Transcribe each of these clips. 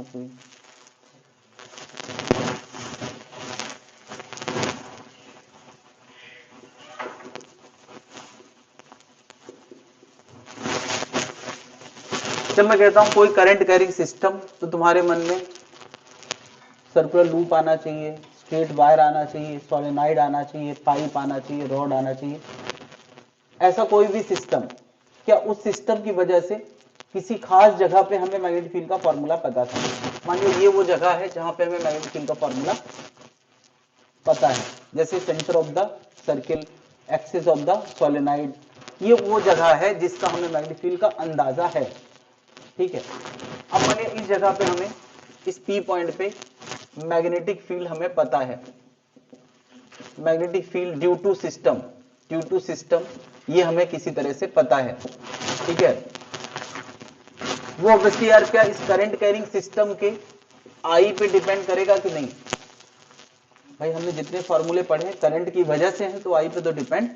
हो कोई। जब मैं कहता हूं कोई करंट कैरिंग सिस्टम, तो तुम्हारे मन में सर्कुलर लूप आना चाहिए, स्ट्रेट वायर आना चाहिए, सोलेनॉइड आना चाहिए, पाइप आना चाहिए, रॉड आना चाहिए। ऐसा कोई भी सिस्टम, क्या उस सिस्टम की वजह से किसी खास जगह पे हमें मैग्नेटिक फील्ड का फॉर्मूला पता था? मान लो ये वो जगह है जहां पे हमें मैग्नेटिक फील्ड का फॉर्मूला पता है, जैसे centre of the circle, axis of the solenoid, ये वो जगह है जिसका हमें मैग्नेटिक फील्ड का अंदाजा है। ठीक है, अब मानिए इस जगह पे हमें, इस पी पॉइंट पे मैग्नेटिक फील्ड हमें पता है, magnetic field due to system, ये हमें किसी तरह से पता है। ठीक है, वो ऑब्वियसली यार क्या इस करंट कैरिंग सिस्टम के आई पे डिपेंड करेगा कि नहीं? भाई हमने जितने फॉर्मूले पढ़े हैं करंट की वजह से हैं, तो आई पे तो डिपेंड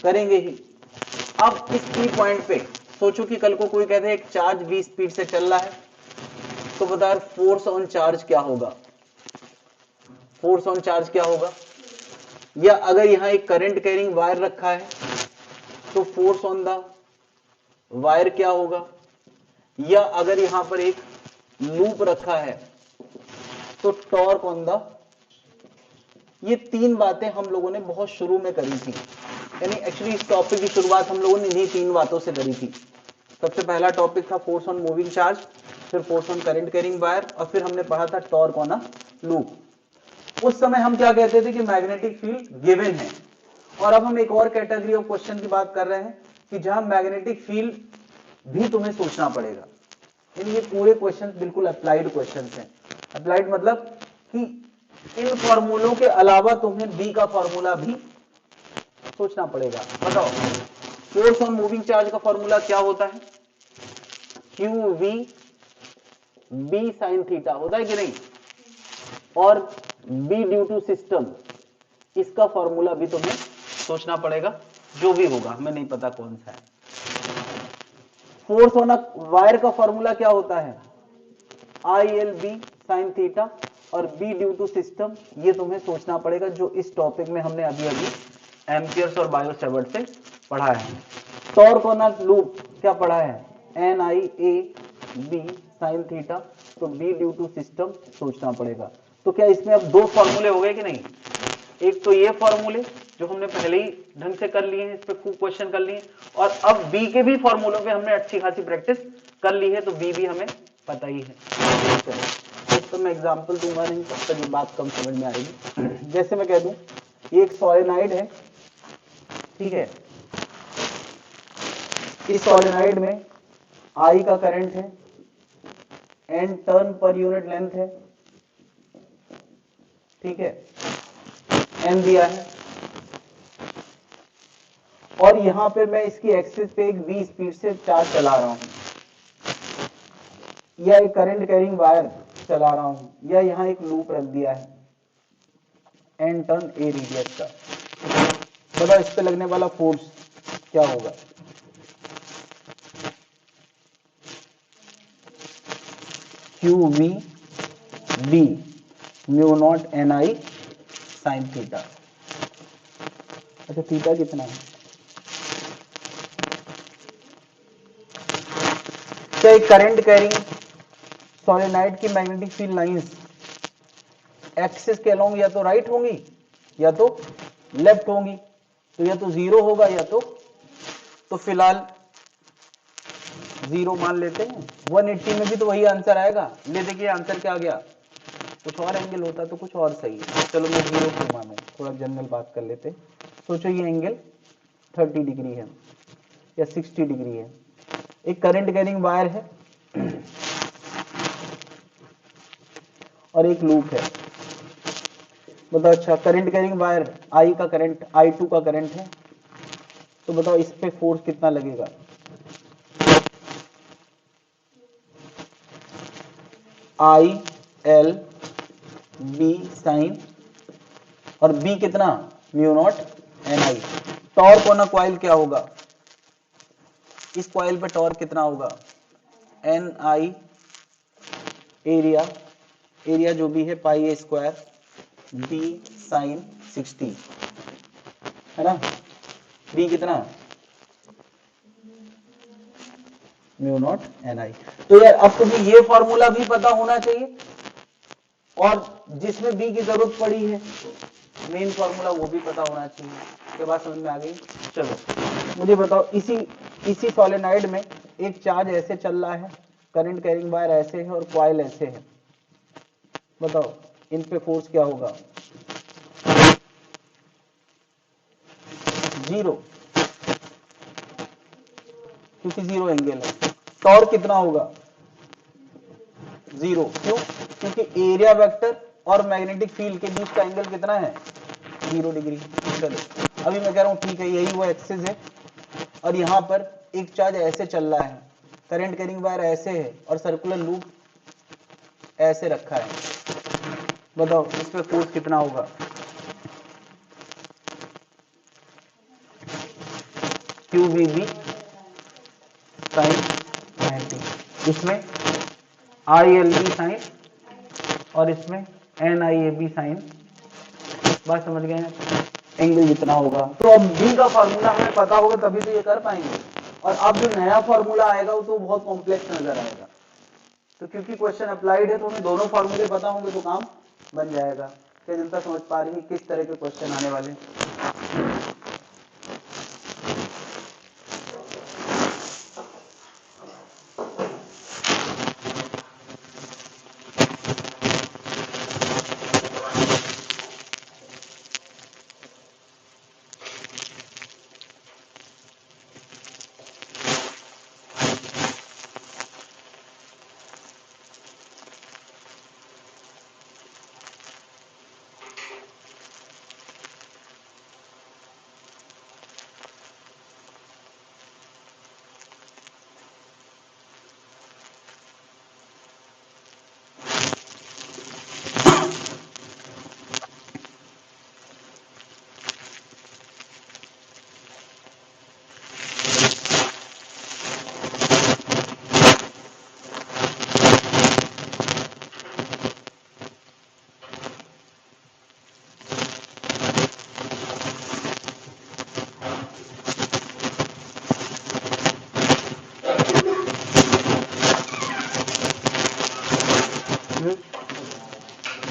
करेंगे ही। अब इस पी पॉइंट पे सोचो कि कल को कोई कहते हैं एक चार्ज v स्पीड से चल रहा है, तो बता यार फोर्स ऑन चार्ज क्या होगा? फोर्स ऑन चार्ज क्या होगा? या अगर यहां एक करंट कैरिंग वायर रखा है, तो फोर्स ऑन द वायर क्या होगा? या अगर यहां पर एक लूप रखा है, तो टॉर्क ऑन द। ये तीन बातें हम लोगों ने बहुत शुरू में करी थी, यानी एक्चुअली इस टॉपिक की शुरुआत हम लोगों ने इन्हीं तीन बातों से करी थी। सबसे पहला टॉपिक था फोर्स ऑन मूविंग चार्ज, फिर force on current carrying wire, और फिर हमने पढ़ा था टॉर्क ऑन अ लूप। उस समय हम क्या कहते थे कि मैग्नेटिक फील्ड गिवन है। और अब हम एक और कैटेगरी ऑफ क्वेश्चन की बात कर रहे हैं कि जहां मैग्नेटिक फील्ड भी तुम्हें सोचना पड़ेगा। यानी ये पूरे क्वेश्चन बिल्कुल अप्लाइड क्वेश्चन हैं। अप्लाइड मतलब कि इन फॉर्मूलों के अलावा तुम्हें बी का फॉर्मूला भी सोचना पड़ेगा। बताओ, फोर्स ऑन मूविंग चार्ज का फॉर्मूला क्या होता है? Q v B sine theta होता है कि नहीं? और बी ड्यू टू सिस्टम, इसका फॉर्मूला भी तुम्हें सोचना पड़ेगा, जो भी होगा हमें नहीं पता कौन सा है। फोर्स ऑन अ वायर का फॉर्मूला क्या होता है? I L B sine theta, और बी ड्यू टू सिस्टम, ये तुम्हें सोचना पड़ेगा, जो इस टॉपिक में हमने अभी अभी एम्पियर्स और बायो सेवर्ट से पढ़ा है। टॉर्क ऑन अ लूप क्या पढ़ा है? N I A B sine theta, तो बी ड्यू टू सिस्टम सोचना पड़ेगा। तो क्या इसमें अब दो फॉर्मूले हो गए कि नहीं? एक तो ये फॉर्मूले जो हमने पहले ही ढंग से कर लिए हैं, इस पे खूब क्वेश्चन कर लिए, और अब बी के भी फॉर्मूलों पे हमने अच्छी खासी प्रैक्टिस कर ली है, तो बी भी हमें पता ही है। तो मैं एग्जांपल दूंगा नहीं, तब तक ये बात कम समझ में आएगी। जैसे मैं कह दूं ये एक सोलेनॉइड है, ठीक है, इस सोलेनॉइड में आई का करंट है, n turn per unit length है, ठीक है, एन दिया है, और यहां पे मैं इसकी एक्सिस पे एक v स्पीड से चार्ज चला रहा हूं, या एक करंट कैरिंग वायर चला रहा हूं, या यहां एक लूप रख दिया है एन टर्न ए रेडियस का। बताओ इस पे लगने वाला फोर्स क्या होगा? Q v B mu naught n I sine theta. अच्छा थीटा कितना है? क्या एक करंट कैरिंग सोलेनॉइड की मैग्नेटिक फील्ड लाइंस एक्सिस के अलोंग या तो राइट होंगी या तो लेफ्ट होंगी, तो या तो जीरो होगा या तो फिलहाल जीरो मान लेते हैं। 180 में भी तो वही आंसर आएगा। ले देखिए आंसर क्या आ गया, कुछ और एंगल होता तो कुछ और सही है। चलो मैं जीरो क्यों मानूं, थोड़ा जनरल बात कर लेते। सोचो ये एंगल 30 डिग्री है या 60 डिग्री है, एक करंट कैरिंग वायर है और एक लूप है। बताओ अच्छा करंट कैरिंग वायर आई का करंट I2 का करंट है, तो बताओ इस पे फोर्स कितना लगेगा? आई एल बी साइन, और बी कितना? Mu naught n I. Torque on a coil क्या होगा? इस कॉइल पे टॉर्क कितना होगा? एन आई एरिया जो भी है पाई स्क्वायर बी साइन 60 है ना। बी कितना म्यू नॉट एन आई। तो यार अब तुम्हें ये फॉर्मूला भी पता होना चाहिए और जिसमें बी की जरूरत पड़ी है मेन फॉर्मूला वो भी पता होना चाहिए। ये बात समझ में आ गई। चलो मुझे बताओ इसी सोलेनॉइड में एक चार्ज ऐसे चल रहा है, करंट कैरिंग वायर ऐसे है और कॉइल ऐसे है, बताओ इन पे फोर्स क्या होगा। जीरो, क्योंकि जीरो एंगल है। टॉर्क कितना होगा जीरो, क्यों, क्योंकि एरिया वेक्टर और मैग्नेटिक फील्ड के बीच का एंगल कितना है 0 डिग्री। चलो अभी मैं कह रहा हूं ठीक है यही वो एक्सिस है और यहां पर एक चार्ज ऐसे चल रहा है, करंट कैरिंग वायर ऐसे है और सर्कुलर लूप ऐसे रखा है, बताओ इस पे फोर्स कितना होगा। QVB साइन 90, इसमें ILB साइन और इसमें NIAB साइन। बात समझ गए हैं, एंगल जितना होगा। तो अब बी का फॉर्मूला हमें पता होगा तभी तो ये कर पाएंगे। और अब जो नया फॉर्मूला आएगा वो तो बहुत कॉम्प्लेक्स नजर आएगा। तो क्योंकि क्वेश्चन अप्लाइड है तो हमें दोनों फॉर्मूले पता होंगे तो काम बन जाएगा। क्या जनता समझ पा रही है किस तरह के क्वेश्चन आने वाले।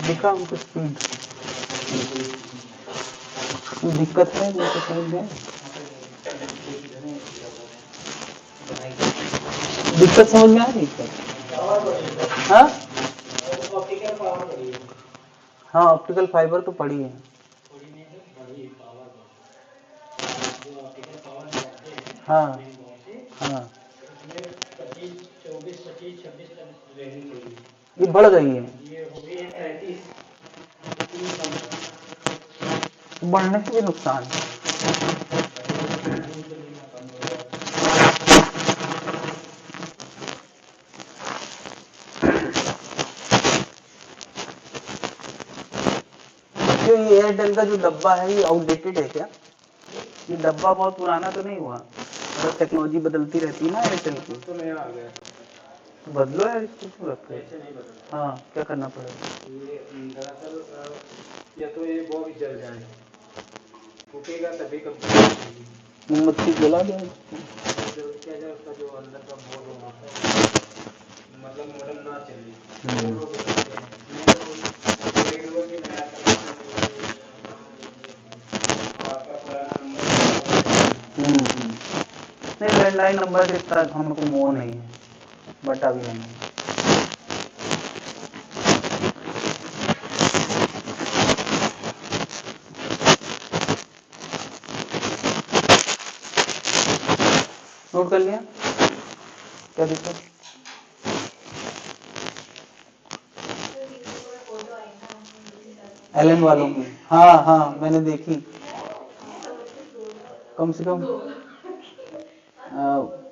दिखा हमको स्पीड, दिक्कत है मुझे समझ में, दिक्कत समझ में आ रही है। हाँ हाँ ऑप्टिकल फाइबर तो पड़ी है। हाँ हाँ ये बढ़ गई है, बढ़ने से भी नुकसान है। क्यों ये एयरटेल का जो डब्बा है ये आउटडेटेड है क्या, ये डब्बा बहुत पुराना तो नहीं हुआ, बस टेक्नोलॉजी बदलती रहती है ना एयरटेल की। तो नया आ गया, बदलो यार इसको क्यों रखते हैं। ऐसे नहीं बदलना। हाँ क्या करना पड़ेगा, ये दरअसल या तो ये बॉक्स जल जाए, फूटेगा तभी कंप्लीट। मोमबत्ती जला दो, क्या जाए उसका जो अंदर का बोर्ड होता है मतलब मॉडल ना चले। नहीं लैंडलाइन नंबर से इतना हमको मोह नहीं है, बटा भी नहीं। नोट कर लिया क्या दिक्कत। एलन वालों की, हाँ हाँ मैंने देखी, कम से कम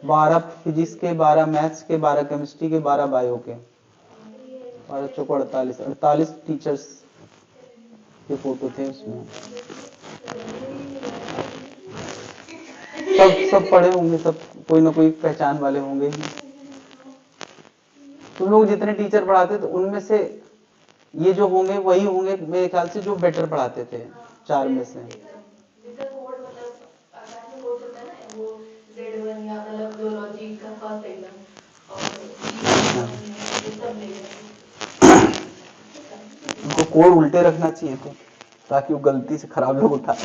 12 फिजिक्स के, 12 मैथ्स के, 12 केमिस्ट्री के, 12 बायो के, 12 चौको 48 टीचर्स के फोटो थे उसमें। सब पढ़े होंगे, सब कोई ना कोई पहचान वाले होंगे। तुम लोग जितने टीचर पढ़ाते थे उनमें से ये जो होंगे वही होंगे मेरे ख्याल से जो बेटर पढ़ाते थे 4 में से। उनको कोड उल्टे रखना चाहिए थे ताकि वो गलती से खराब लोग उठा।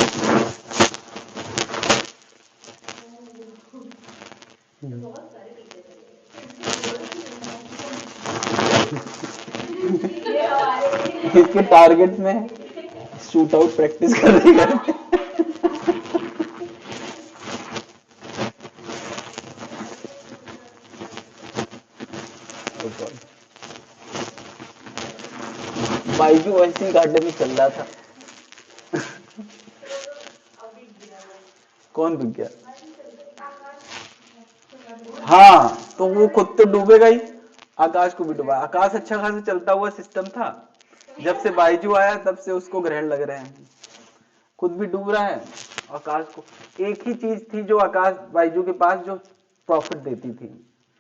इसके टारगेट में शूट आउट प्रैक्टिस कर रही है। बाइजू वैसे अकेडमी चल रहा था। कौन रुक गया? हाँ तो वो खुद तो डूबेगा ही, आकाश को भी डूबा। आकाश अच्छा खासा चलता हुआ सिस्टम था, जब से बाइजू आया तब से उसको ग्रहण लग रहे हैं, खुद भी डूब रहा है। आकाश को एक ही चीज थी जो आकाश बाइजू के पास जो प्रॉफिट देती थी,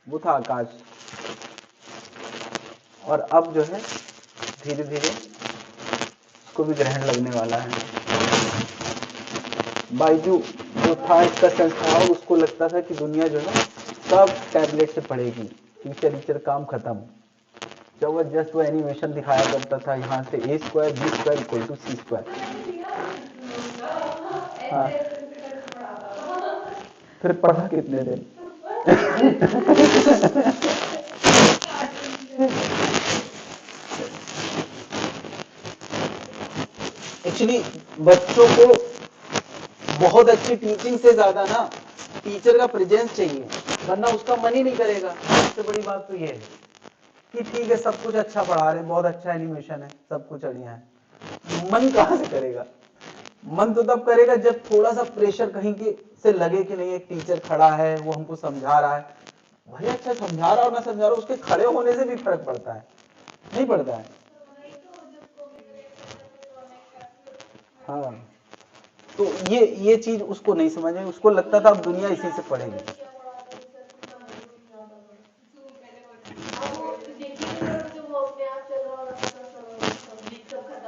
वो था आकाश। और अब जो है धीरे धीरे उसको भी ग्रहण लगने वाला है। बाइजू जो था इसका संस्थापक, उसको लगता था कि दुनिया जो है सब टैबलेट से पढ़ेगी, टीचर काम खत्म। जबरदस्त वो एनिमेशन दिखाया करता था, यहाँ से a square b square equal to c square. हाँ फिर पढ़ा कितने दिन? एक्चुअली बच्चों को बहुत अच्छी टीचिंग से ज्यादा ना टीचर का प्रेजेंस चाहिए, वरना उसका मन ही नहीं करेगा। सबसे बड़ी बात तो ये है कि ठीक है सब कुछ अच्छा पढ़ा रहे हैं, बहुत अच्छा एनिमेशन है, सब कुछ बढ़िया है, मन कहाँ से करेगा? मन तो तब करेगा जब थोड़ा सा प्रेशर कहीं की से लगे कि नहीं एक टीचर खड़ा है, वो हमको समझा रहा है। भाई अच्छा समझा रहा हो ना समझा रहा हो, उसके खड़े होने से भी फर्क पड़ता है, नहीं पड़ता है? हाँ तो ये चीज उसको नहीं समझ में, उसको लगता था अब दुनिया इसी से पढ़ेगी।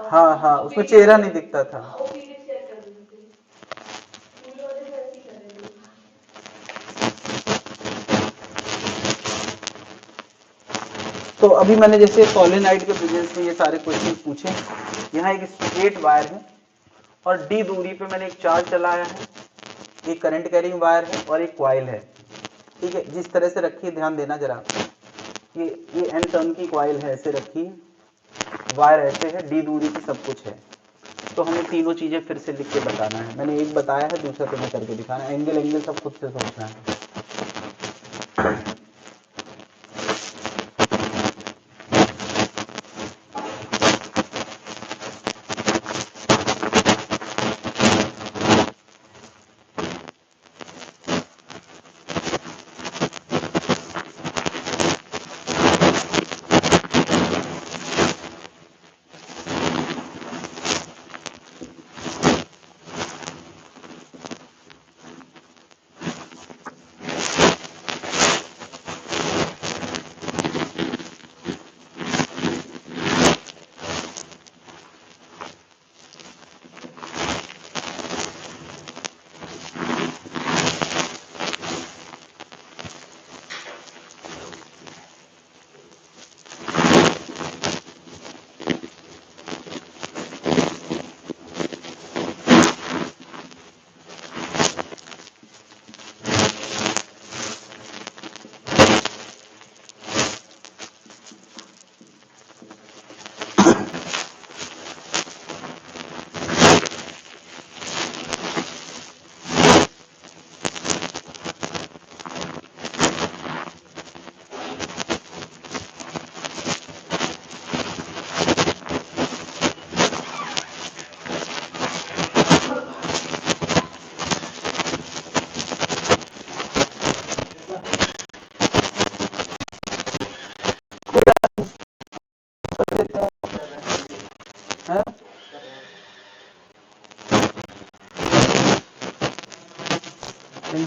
हाँ हाँ उसमें चेहरा नहीं दिखता था। तो अभी मैंने जैसे सोलेनॉइड के प्रेजेंस में ये सारे क्वेश्चन पूछे। यहाँ एक स्ट्रेट वायर है और d दूरी पे मैंने एक चार्ज चलाया है, एक करंट कैरिंग वायर है और एक कॉइल है। ठीक है, जिस तरह से रखिए ध्यान देना जरा, ये n टर्न की कॉइल है, ऐसे रखिए, वायर ऐसे है, d दूरी की सब कुछ है। तो हमें तीनों चीजें फिर से लिख के बताना है। मैंने एक बताया है, दूसरा तुम्हें करके दिखाना है। एंगल सब खुद से सोचना है।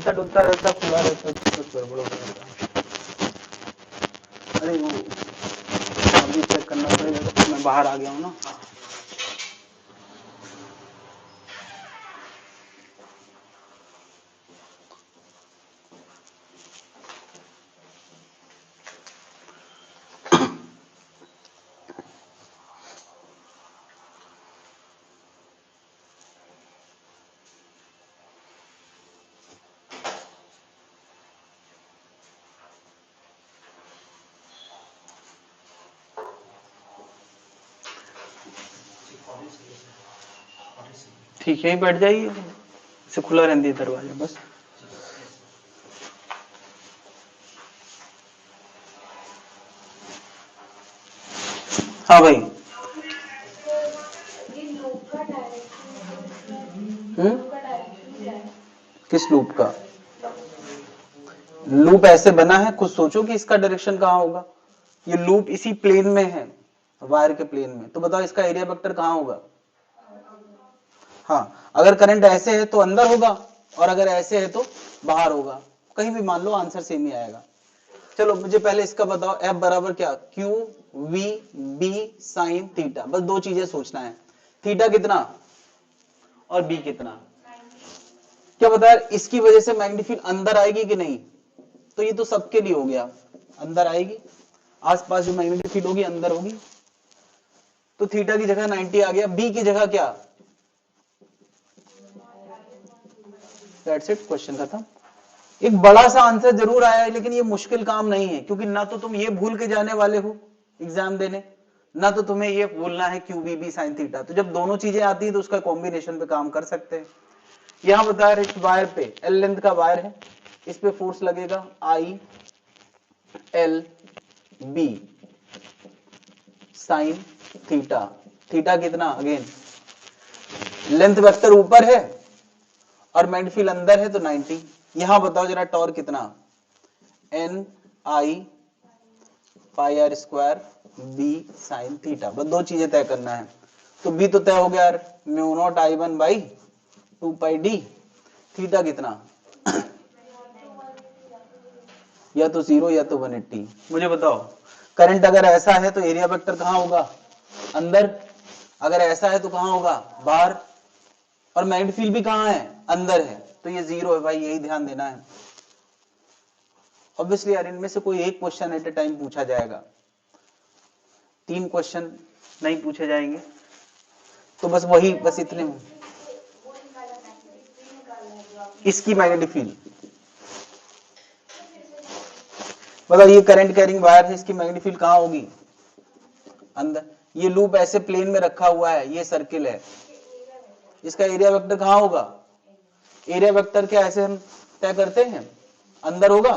डुलता रहता, खुला रहता, कुछ गड़बड़ हो जाता। अरे वो बाहर आ गया हूं ना। ठीक है, ही बैठ जाइए, इसे खुला रहने दीजिए दरवाजा बस। हाँ भाई। किस लूप का? लूप ऐसे बना है, खुद सोचो कि इसका डायरेक्शन कहाँ होगा। ये लूप इसी प्लेन में है, वायर के प्लेन में, तो बताओ इसका एरिया वेक्टर कहाँ होगा? हाँ, अगर करंट ऐसे है तो अंदर होगा, और अगर ऐसे है तो बाहर होगा। कहीं भी मान लो आंसर सेम ही आएगा। चलो मुझे पहले इसका बताओ, F बराबर क्या? Q v B sine theta. बस दो चीजें सोचना है, थीटा कितना और बी कितना। क्या बता यार, इसकी वजह से मैग्नीफिक अंदर आएगी कि नहीं? तो ये तो सबके लिए हो गया, अंदर आएगी, आसपास जो मैग्नेटिक फील्ड होगी अंदर होगी। तो थीटा की जगह 90 आ गया, बी की जगह क्या? दैट्स इट, क्वेश्चन खत्म। एक बड़ा सा आंसर जरूर आया है, लेकिन ये मुश्किल काम नहीं है, क्योंकि ना तो तुम ये भूल के जाने वाले हो एग्जाम देने, ना तो तुम्हें ये भूलना है q B B sine theta. तो जब दोनों चीजें आती है तो उसका कॉम्बिनेशन पे काम कर सकते हैं। यहां बता रहे इस वायर पे एल लेंथ का वायर है, इस पे फोर्स लगेगा I L B sine theta. Theta कितना? अगेन लेंथ वेक्टर ऊपर है और मैग्नीफिक अंदर है तो 90। यहां बताओ जरा टॉर्क कितना? N I pi r square B sine theta. बस दो चीजें तय करना है। तो बी तो तय हो गया यार, mu naught I one by 2 pi D. Theta कितना? या तो 0 या तो 180। मुझे बताओ, करंट अगर ऐसा है तो एरिया वेक्टर कहां होगा? अंदर। अगर ऐसा है तो कहां होगा? बाहर। और मैग्नेटिक फील्ड भी कहां है? अंदर है, तो ये 0 है भाई, यही ध्यान देना है। ऑब्वियसली यार, इनमें से कोई एक क्वेश्चन एट ए टाइम पूछा जाएगा, 3 क्वेश्चन नहीं पूछे जाएंगे, तो बस वही, बस इतने में। इसकी मैग्नेटिक फील्ड मतलब ये करंट कैरिंग वायर है, इसकी मैग्नेटिक फील्ड कहां होगी? अंदर। ये लूप ऐसे प्लेन में रखा हुआ है, ये सर्किल है, इसका एरिया वेक्टर कहां होगा? एरिया वेक्टर क्या ऐसे हम तय करते हैं, अंदर होगा।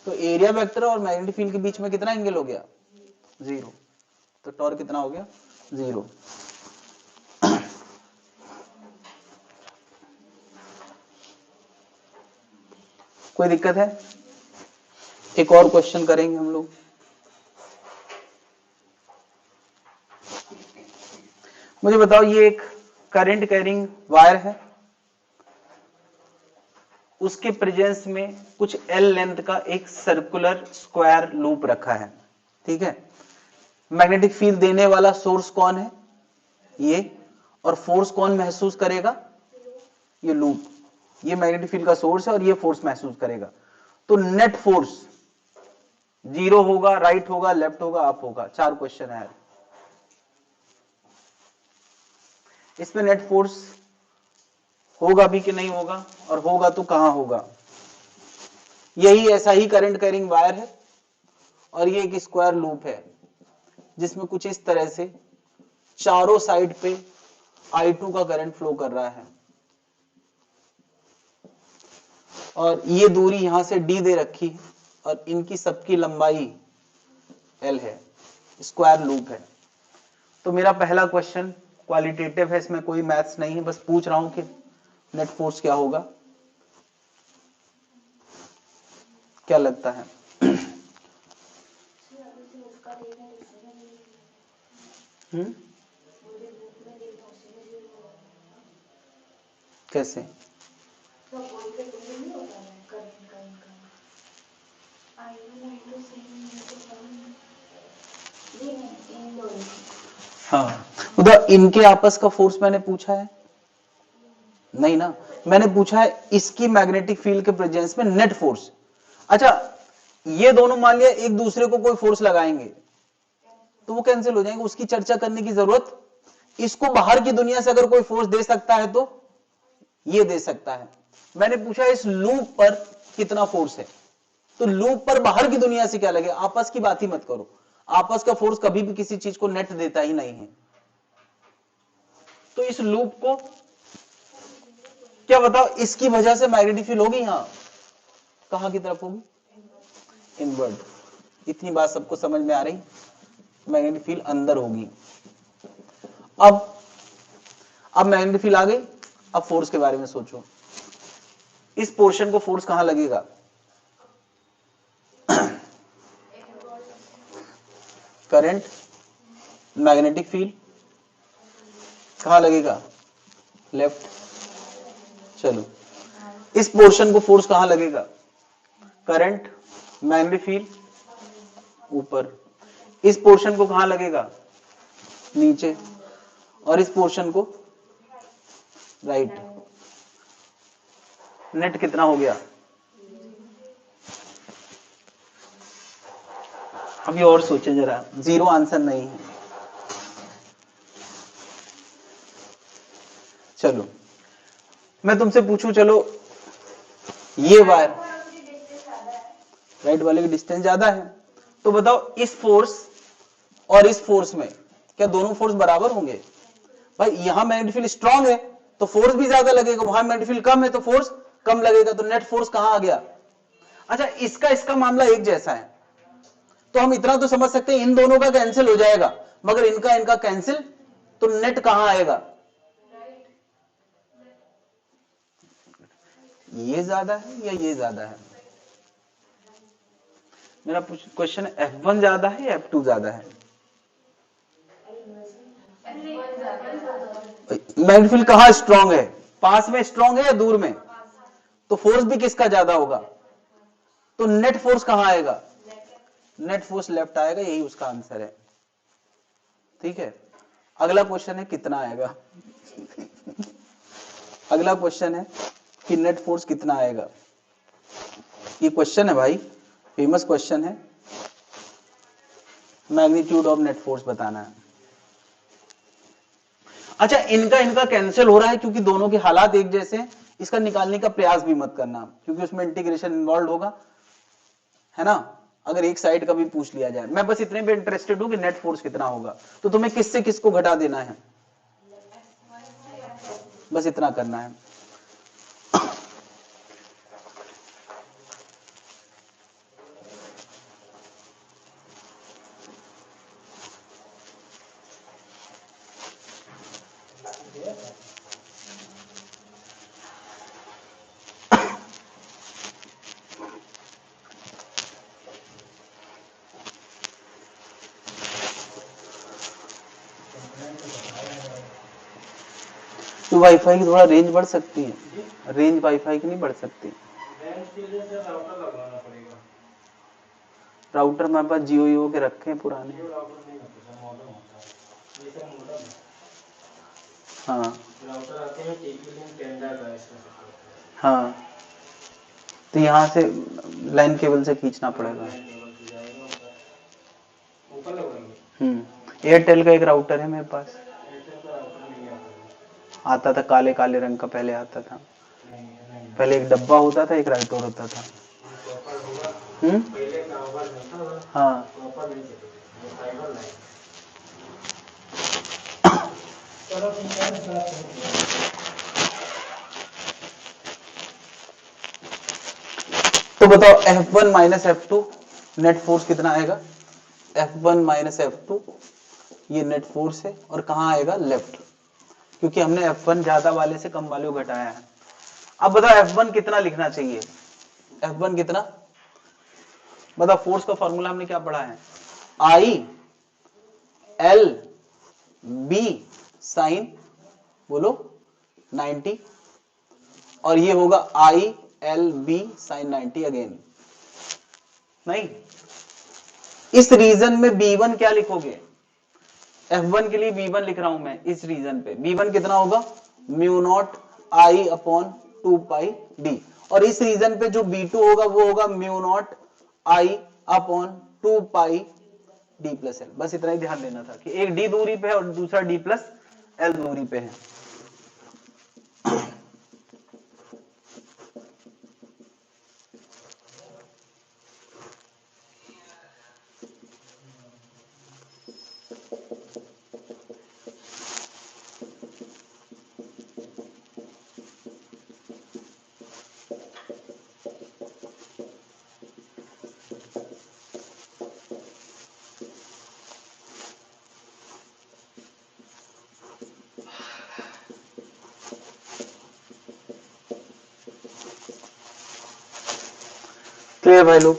तो एरिया वेक्टर और मैग्नेटिक फील्ड के बीच में कितना एंगल हो गया? 0। तो टॉर्क कितना हो गया? 0। कोई दिक्कत है? एक और क्वेश्चन करेंगे हम लोग। मुझे बताओ, ये एक करंट कैरिंग वायर है, उसके प्रेजेंस में कुछ एल लेंथ का एक सर्कुलर स्क्वायर लूप रखा है, ठीक है। मैग्नेटिक फील्ड देने वाला सोर्स कौन है? ये। और फोर्स कौन महसूस करेगा? ये लूप। ये मैग्नेटिक फील्ड का सोर्स है और ये फोर्स महसूस करेगा। तो नेट फोर्स 0 होगा, राइट होगा, लेफ्ट होगा, अप होगा। 4 क्वेश्चन है। इसमें नेट फोर्स होगा भी कि नहीं होगा, और होगा तो कहां होगा? यही ऐसा ही करंट कैरिंग वायर है, और ये एक स्क्वायर लूप है जिसमें कुछ इस तरह से चारों साइड पे I2 का करंट फ्लो कर रहा है, और ये दूरी यहां से d दे रखी है, और इनकी सबकी लंबाई l है, स्क्वायर लूप है। तो मेरा पहला क्वेश्चन क्वालिटेटिव है, इसमें कोई मैथ्स नहीं है, बस पूछ रहा हूं कि नेट फोर्स क्या होगा, क्या लगता है? कैसे? हाँ, उधर इनके आपस का फोर्स मैंने पूछा है नहीं ना, मैंने पूछा है इसकी मैग्नेटिक फील्ड के प्रेजेंस में नेट फोर्स। अच्छा, ये दोनों मान लिया एक दूसरे को कोई फोर्स लगाएंगे तो वो कैंसिल हो जाएंगे, उसकी चर्चा करने की जरूरत। इसको बाहर की दुनिया से अगर कोई फोर्स दे सकता है तो ये दे सकता है। मैंने पूछा इस लूप पर कितना फोर्स है, तो लूप पर बाहर की दुनिया से क्या लगे, आपस की बात ही मत करो, आपस का फोर्स कभी भी किसी चीज को नेट देता ही नहीं है। तो इस लूप को क्या बताओ, इसकी वजह से मैग्नेटिक फील्ड होगी, यहां कहां की तरफ होगी, इनवर्ड। इतनी बात सबको समझ में आ रही, मैग्नेटिक फील्ड अंदर होगी। अब मैग्नेटिक फील्ड आ गई, अब फोर्स के बारे में सोचो, इस पोर्शन को फोर्स कहां लगेगा, करंट मैग्नेटिक फील्ड कहां लगेगा, लेफ्ट। चलो, इस पोर्शन को फोर्स कहां लगेगा, करंट मैग्नेटिक फील्ड ऊपर। इस पोर्शन को कहां लगेगा, नीचे। और इस पोर्शन को राइट। नेट कितना हो गया, अभी और सोचें जरा, जीरो आंसर नहीं है। चलो मैं तुमसे पूछूं, चलो ये वायर राइट वाले की डिस्टेंस ज्यादा है, तो बताओ इस फोर्स और इस फोर्स में क्या दोनों फोर्स बराबर होंगे। भाई यहां मैग्नेटिक फील्ड स्ट्रांग है तो फोर्स भी ज्यादा लगेगा, वहां मैग्नेटिक फील्ड कम है तो फोर्स कम लगेगा, तो नेट फोर्स कहां आ गया। अच्छा, इसका मामला एक जैसा है तो हम इतना तो समझ सकते हैं इन दोनों का कैंसिल हो जाएगा, मगर इनका कैंसिल, तो नेट कहां आएगा, ये ज्यादा है या ये ज्यादा है। मेरा क्वेश्चन है F1 ज्यादा है या F2 ज्यादा है। मैग्नेटिक फील्ड कहां स्ट्रांग है, पास में स्ट्रांग है या दूर में, तो फोर्स भी किसका ज्यादा होगा, तो नेट फोर्स कहां आएगा, नेट फोर्स लेफ्ट आएगा, यही उसका आंसर है। ठीक है, अगला क्वेश्चन है कितना आएगा अगला क्वेश्चन है कि नेट फोर्स कितना आएगा, ये क्वेश्चन है भाई, फेमस क्वेश्चन है, मैग्नीट्यूड ऑफ नेट फोर्स बताना है। अच्छा, इनका कैंसिल हो रहा है क्योंकि दोनों के हालात एक जैसे हैं, इसका निकालने का प्रयास भी मत करना क्योंकि उसमें इंटीग्रेशन इन्वॉल्व होगा, है ना। अगर एक साइड का भी पूछ लिया जाए, मैं बस इतने पे इंटरेस्टेड हूं कि नेट फोर्स कितना होगा, तो तुम्हें किससे किसको घटा देना है, बस इतना करना है। तो वाईफाई की थोड़ा रेंज बढ़ सकती है, रेंज वाईफाई की नहीं बढ़ सकती। राउटर मेरे पास जियो के रखे हैं पुराने। हाँ हाँ, तो यहाँ से लाइन केबल से खींचना पड़ेगा। एयरटेल का एक राउटर है मेरे पास, आता था काले काले रंग का, पहले आता था, पहले एक डब्बा होता था, एक राउटर होता था। हाँ, तो बताओ F1 minus F2 net force कितना आएगा, F1 माइनस F2 ये नेट फोर्स है, और कहां आएगा, लेफ्ट, क्योंकि हमने F1 ज्यादा वाले से कम वाले को घटाया है। अब बताओ F1 कितना लिखना चाहिए, F1 कितना, बताओ फोर्स का फॉर्मूला हमने क्या पढ़ा है, I L B साइन बोलो 90, और ये होगा I L B sine 90 again. नहीं, इस रीजन में B1 क्या लिखोगे, F1 के लिए V1 लिख रहा हूं मैं इस रीजन पे, V1 कितना होगा mu naught I upon 2πd, और इस रीजन पे जो V2 होगा वो होगा mu naught I upon 2πd plus L. बस इतना ही ध्यान देना था कि एक d दूरी पे है और दूसरा d प्लस एल दूरी पे है। क्लियर भाई लोग?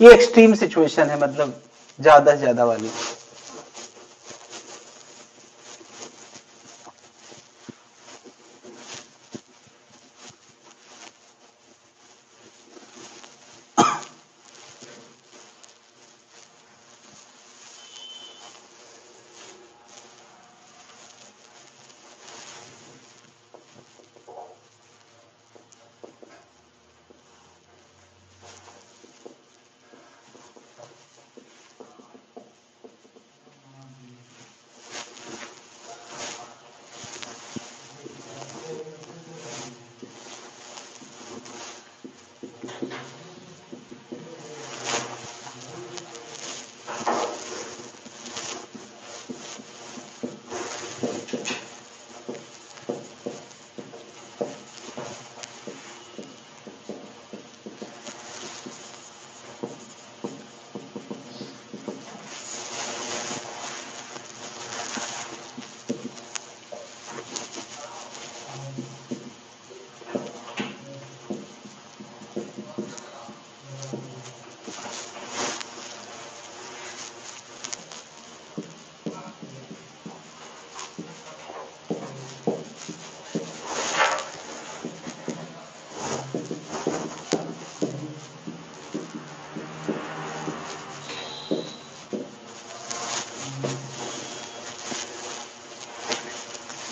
ये एक्सट्रीम सिचुएशन है, मतलब ज्यादा से ज्यादा वाली।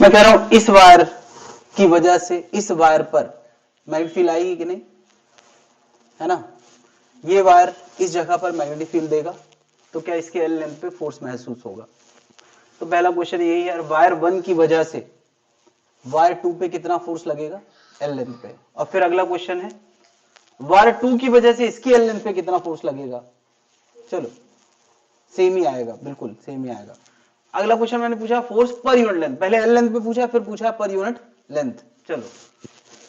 मैं कह रहा हूं इस वायर की वजह से इस वायर पर मैग्नेटिक फील्ड आएगी कि नहीं, है ना? ये वायर इस जगह पर मैग्नेटिक फील्ड देगा तो क्या इसके एल लेंथ पे फोर्स महसूस होगा? तो पहला क्वेश्चन यही है, वायर 1 की वजह से वायर 2 पे कितना फोर्स लगेगा एल लेंथ पे। और फिर अगला क्वेश्चन है वायर 2 की वजह से इसकी एल लेंथ पे कितना फोर्स लगेगा। चलो सेम ही आएगा, बिल्कुल सेम ही आएगा। अगला क्वेश्चन मैंने पूछा फोर्स पर यूनिट लेंथ, पहले एल लेंथ पे पूछा फिर पूछा पर यूनिट लेंथ। चलो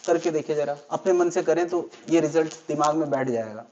करके देखिए जरा, अपने मन से करें तो ये रिजल्ट दिमाग में बैठ जाएगा।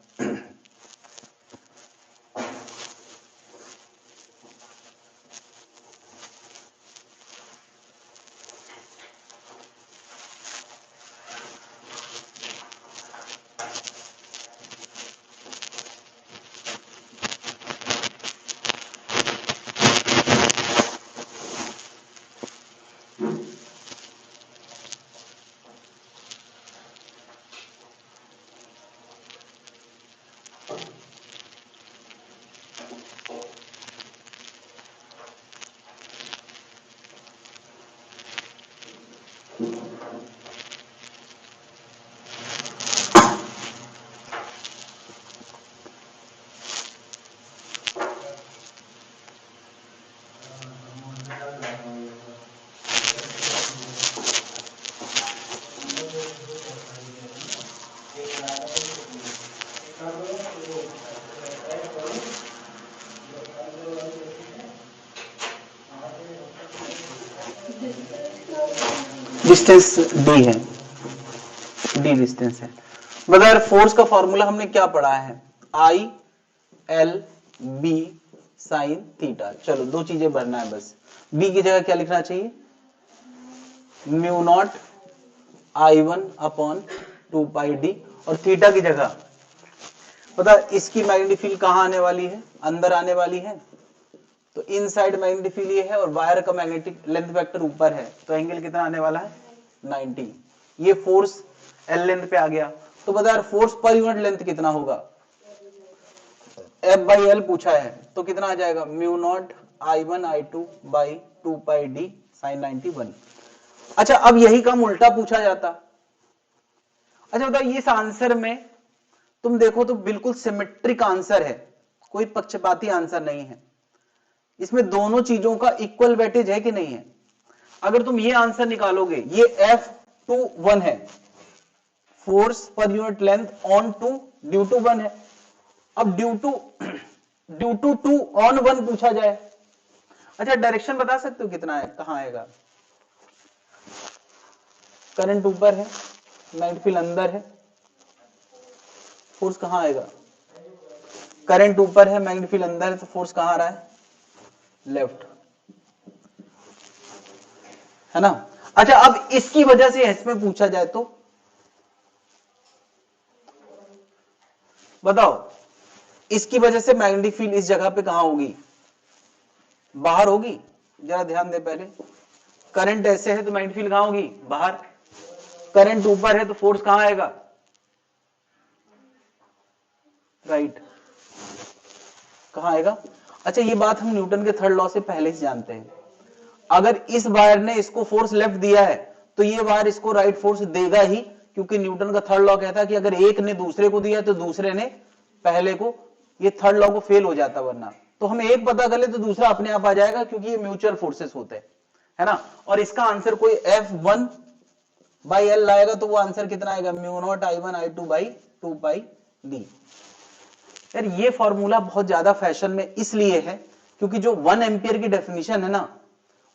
डिस्टेंस डी है, डी डिस्टेंस है। मगर फोर्स का फॉर्मूला हमने क्या पढ़ा है, I L B sine theta. चलो दो चीजें भरना है बस। बी की जगह क्या लिखना चाहिए, mu naught I1 upon 2πd, और थीटा की जगह पता इसकी मैग्नेटिक फील्ड कहां आने वाली है, अंदर आने वाली है, तो इनसाइड मैग्नेटिक फील्ड ये है और वायर का मैग्नेटिक लेंथ वेक्टर ऊपर है, तो एंगल कितना आने वाला है 90। ये फोर्स एल लेंथ पे आ गया, तो बता यार फोर्स पर यूनिट लेंथ कितना होगा, एफ बाई एल पूछा है तो कितना आ जाएगा, mu naught I1 I2 by 2 pi d sine 91। अच्छा अब यही काम उल्टा पूछा जाता। अच्छा बताओ इस आंसर में तुम देखो तो बिल्कुल सिमेट्रिक आंसर है, कोई पक्षपाती आंसर नहीं है, इसमें दोनों चीजों का इक्वल वेटेज है कि नहीं है। अगर तुम ये आंसर निकालोगे, ये F21 है, force per unit length on two due to 1 है। अब ड्यू टू 2 ऑन 1 पूछा जाए, अच्छा डायरेक्शन बता सकते हो कितना है, कहां आएगा, करंट ऊपर है, मैग्नेटिक फील्ड अंदर है, फोर्स कहां आएगा, करंट ऊपर है, मैग्नेटिक फील्ड अंदर है, तो फोर्स कहां आ रहा है, लेफ्ट, है ना। अच्छा अब इसकी वजह से इसमें पूछा जाए तो बताओ, इसकी वजह से मैग्नेटिक फील्ड इस जगह पे कहां होगी, बाहर होगी, जरा ध्यान दे पहले, करंट ऐसे है तो मैग्नेटिक फील्ड कहां होगी, बाहर, करंट ऊपर है तो फोर्स कहां आएगा, राइट, कहां आएगा। अच्छा ये बात हम न्यूटन के थर्ड लॉ से पहले से जानते हैं, अगर इस वायर ने इसको फोर्स लेफ्ट दिया है तो ये वायर इसको राइट फोर्स देगा ही, क्योंकि न्यूटन का थर्ड लॉ कहता है कि अगर एक ने दूसरे को दिया तो दूसरे ने पहले को, ये थर्ड लॉ को फेल हो जाता, वरना तो हम एक पता कर ले तो दूसरा अपने आप आ जाएगा, क्योंकि ये म्यूचुअल फोर्सेस होते हैं, है ना। और इसका आंसर कोई F1 बाई एल लाएगा तो वो आंसर कितना आएगा, mu naught I1 I2 by 2 pi D. यार ये फॉर्मूला बहुत ज्यादा फैशन में इसलिए है क्योंकि जो 1 एम्पियर की डेफिनेशन है ना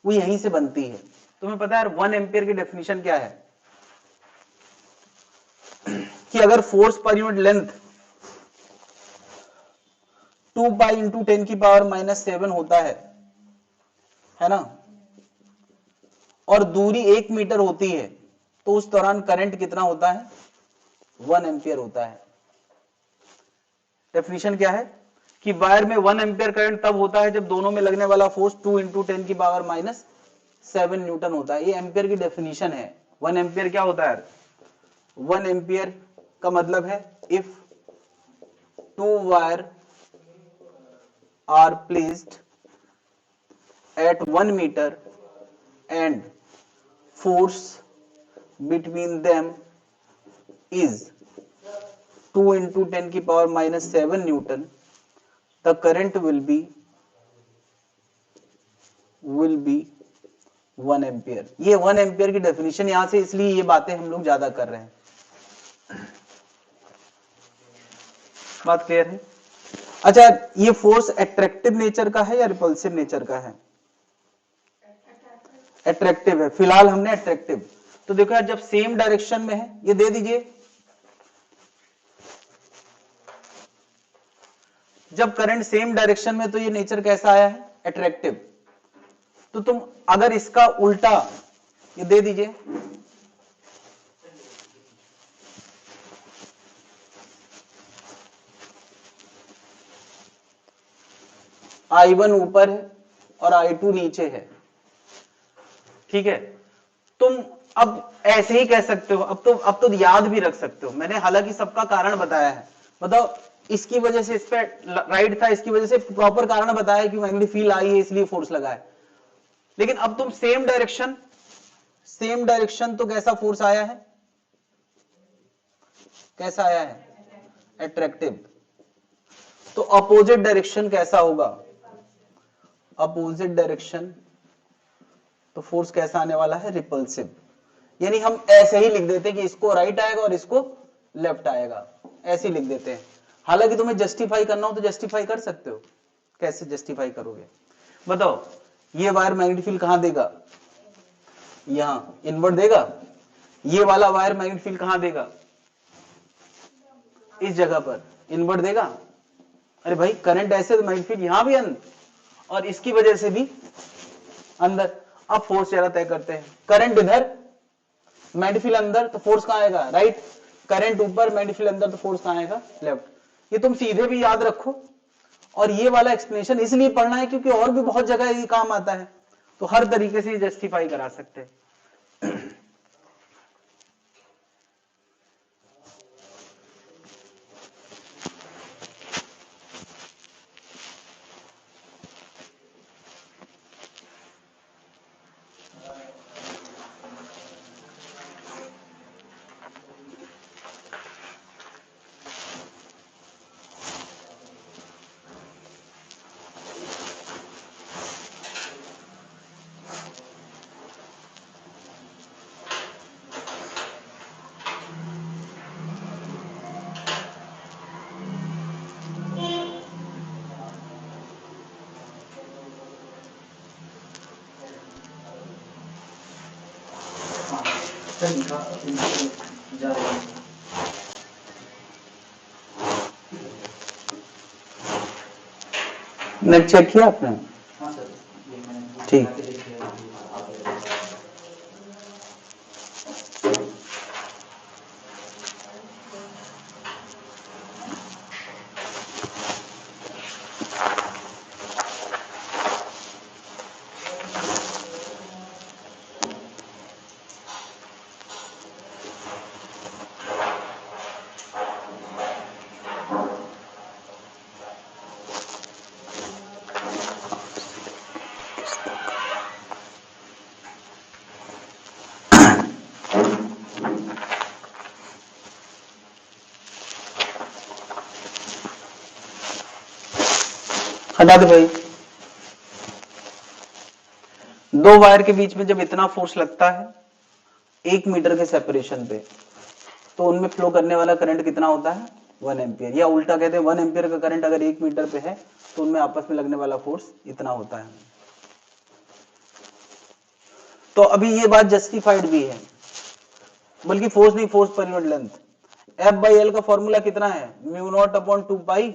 वो यहीं से बनती है। तुम्हें पता है 1 एम्पियर की डेफिनेशन क्या है, कि अगर force per unit length 2 pi into 10 की पावर -7 होता है ना, और दूरी 1 मीटर होती है तो उस दौरान करंट कितना होता है, 1 एम्पियर होता है। डेफिनेशन क्या है कि वायर में 1 एम्पियर करंट तब होता है जब दोनों में लगने वाला फोर्स 2 इंटू 10 की पावर -7 न्यूटन होता है। ये एम्पियर की डेफिनेशन है। 1 एम्पियर क्या होता है, 1 एम्पियर का मतलब है if 2 wire are placed at 1 meter and force between them is 2 into 10 की power -7 Newton, the current will be 1 ampere. ये 1 एम्पियर की डेफिनेशन यहां से, इसलिए ये बातें हम लोग ज्यादा कर रहे हैं। बात क्लियर है। अच्छा ये फोर्स एट्रैक्टिव नेचर का है या रिपल्सिव नेचर का है, एट्रैक्टिव है, फिलहाल हमने एट्रैक्टिव। तो देखो यार जब सेम डायरेक्शन में है, ये दे दीजिए, जब करंट सेम डायरेक्शन में तो ये नेचर कैसा आया है, एट्रैक्टिव। तो तुम अगर इसका उल्टा ये दे दीजिए, I1 ऊपर है और I2 नीचे है, ठीक है, तुम अब ऐसे ही कह सकते हो, अब तो याद भी रख सकते हो, मैंने हालांकि सबका कारण बताया है। बताओ इसकी वजह से इस पे राइट था, इसकी वजह से प्रॉपर कारण बताया कि मैग्नेटिक फील्ड आई है इसलिए फोर्स लगा है। लेकिन अब तुम सेम डायरेक्शन तो कैसा फोर्स आया है, कैसा आया है, एट्रैक्टिव। तो अपोजिट डायरेक्शन कैसा होगा, अपोजिट डायरेक्शन तो फोर्स कैसा आने वाला है, रिपल्सिव। यानी हम ऐसे ही लिख देते हैं कि इसको राइट आएगा और इसको लेफ्ट आएगा, ऐसे ही लिख देते हैं। हालांकि तुम्हें जस्टिफाई करना हो तो जस्टिफाई कर सकते हो, कैसे जस्टिफाई करोगे बताओ। ये वायर मैग्नेटिक फील्ड कहां देगा, यहां इनवर्ट देगा, ये वाला वायर मैग्नेटिक फील्ड कहां देगा, इस जगह पर इनवर्ट देगा। अरे भाई करंट ऐसे तो मैग्नेटिक फील्ड यहां भी अंदर और इसकी वजह से भी अंदर। अब फोर्स जरा तय करते हैं, करंट इधर मैग्नेटिक फील्ड अंदर तो फोर्स कहां आएगा, राइट, करंट ऊपर मैग्नेटिक फील्ड अंदर तो फोर्स कहां आएगा, लेफ्ट। ये तुम सीधे भी याद रखो, और ये वाला एक्सप्लेनेशन इसलिए पढ़ना है क्योंकि और भी बहुत जगह ये काम आता है, तो हर तरीके से जस्टिफाई करा सकते हैं। नेट चेक किया आपने? हाँ सर, ठीक। हटा दे भाई। दो वायर के बीच में जब इतना फोर्स लगता है 1 मीटर के सेपरेशन पे, तो उनमें फ्लो करने वाला करंट कितना होता है? 1 एम्पियर। या उल्टा कहते हैं 1 एम्पियर का करंट अगर 1 मीटर पे है तो उनमें आपस में लगने वाला फोर्स इतना होता है। तो अभी ये बात जस्टिफाइड भी है, बल्कि फोर्स नहीं, force per unit length. F by L का फॉर्मूला कितना है? Mu naught upon 2 pi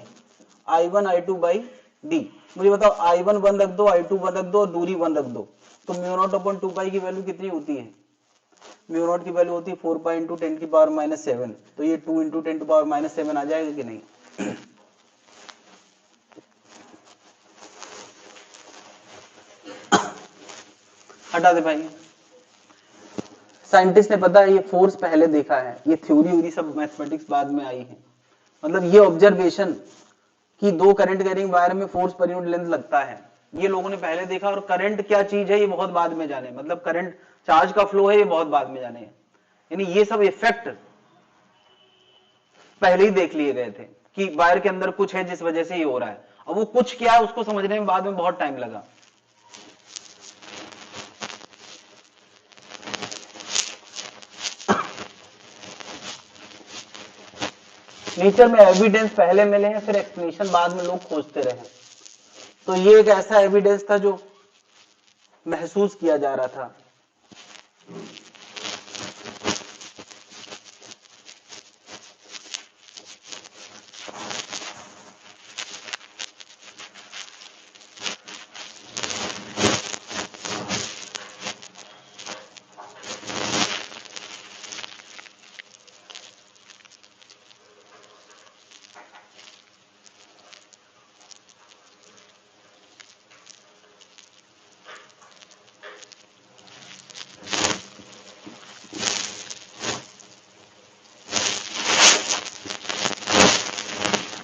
I1 I2 by D. मुझे बताओ I1 1 रख दो, I2 1 रख दो और दूरी 1 रख दो, तो म्यू नॉट अपॉन 2 पाई की वैल्यू कितनी होती है? म्यू नॉट की वैल्यू होती है 4 पाई इंटू 10 की पावर माइनस 7। तो ये 2 इंटू 10 की पावर माइनस 7 आ जाएगा कि नहीं? हटा दे भाई। साइंटिस्ट ने पता है ये फोर्स पहले देखा है, ये थ्योरी सब मैथमेटिक्स बाद में आई है। मतलब ये ऑब्जर्वेशन कि दो करंट कैरिंग वायर में फोर्स पर यूनिट लेंथ लगता है, ये लोगों ने पहले देखा। और करंट क्या चीज है ये बहुत बाद में जाने, मतलब करंट चार्ज का फ्लो है ये बहुत बाद में जाने। यानी ये सब इफेक्ट पहले ही देख लिए गए थे कि वायर के अंदर कुछ है जिस वजह से ये हो रहा है। अब वो कुछ क्या है उसको समझने में बाद में बहुत टाइम लगा। नेचर में एविडेंस पहले मिले हैं, फिर एक्सप्लेनेशन बाद में लोग खोजते रहे। तो ये एक ऐसा एविडेंस था जो महसूस किया जा रहा था।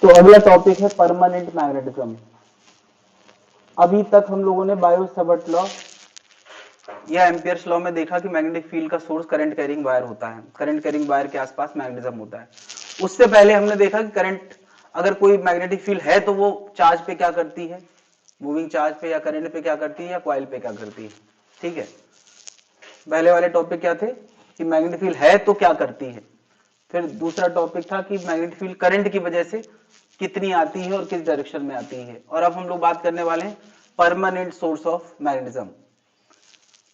तो अगला टॉपिक है परमानेंट मैग्नेटिज्म। अभी तक हम लोगों ने बायो-सावर्ट लॉ या एम्पियर्स लॉ में देखा कि मैग्नेटिक फील्ड का सोर्स करंट कैरिंग वायर होता है, करंट कैरिंग वायर के आसपास मैग्नेटिज्म होता है। उससे पहले हमने देखा कि करंट, अगर कोई मैग्नेटिक फील्ड है तो वो चार्ज पे क्या करती है, मूविंग चार्ज पे या करंट पे क्या करती है या कॉइल पे क्या करती है। ठीक है, पहले वाले टॉपिक क्या थे कि मैग्नेटिक फील्ड है तो क्या करती है। फिर दूसरा टॉपिक था कि मैग्नेटिक फील्ड करंट की वजह से कितनी आती है और किस डायरेक्शन में आती है। और अब हम लोग बात करने वाले हैं परमानेंट सोर्स ऑफ मैग्नेटिज्म।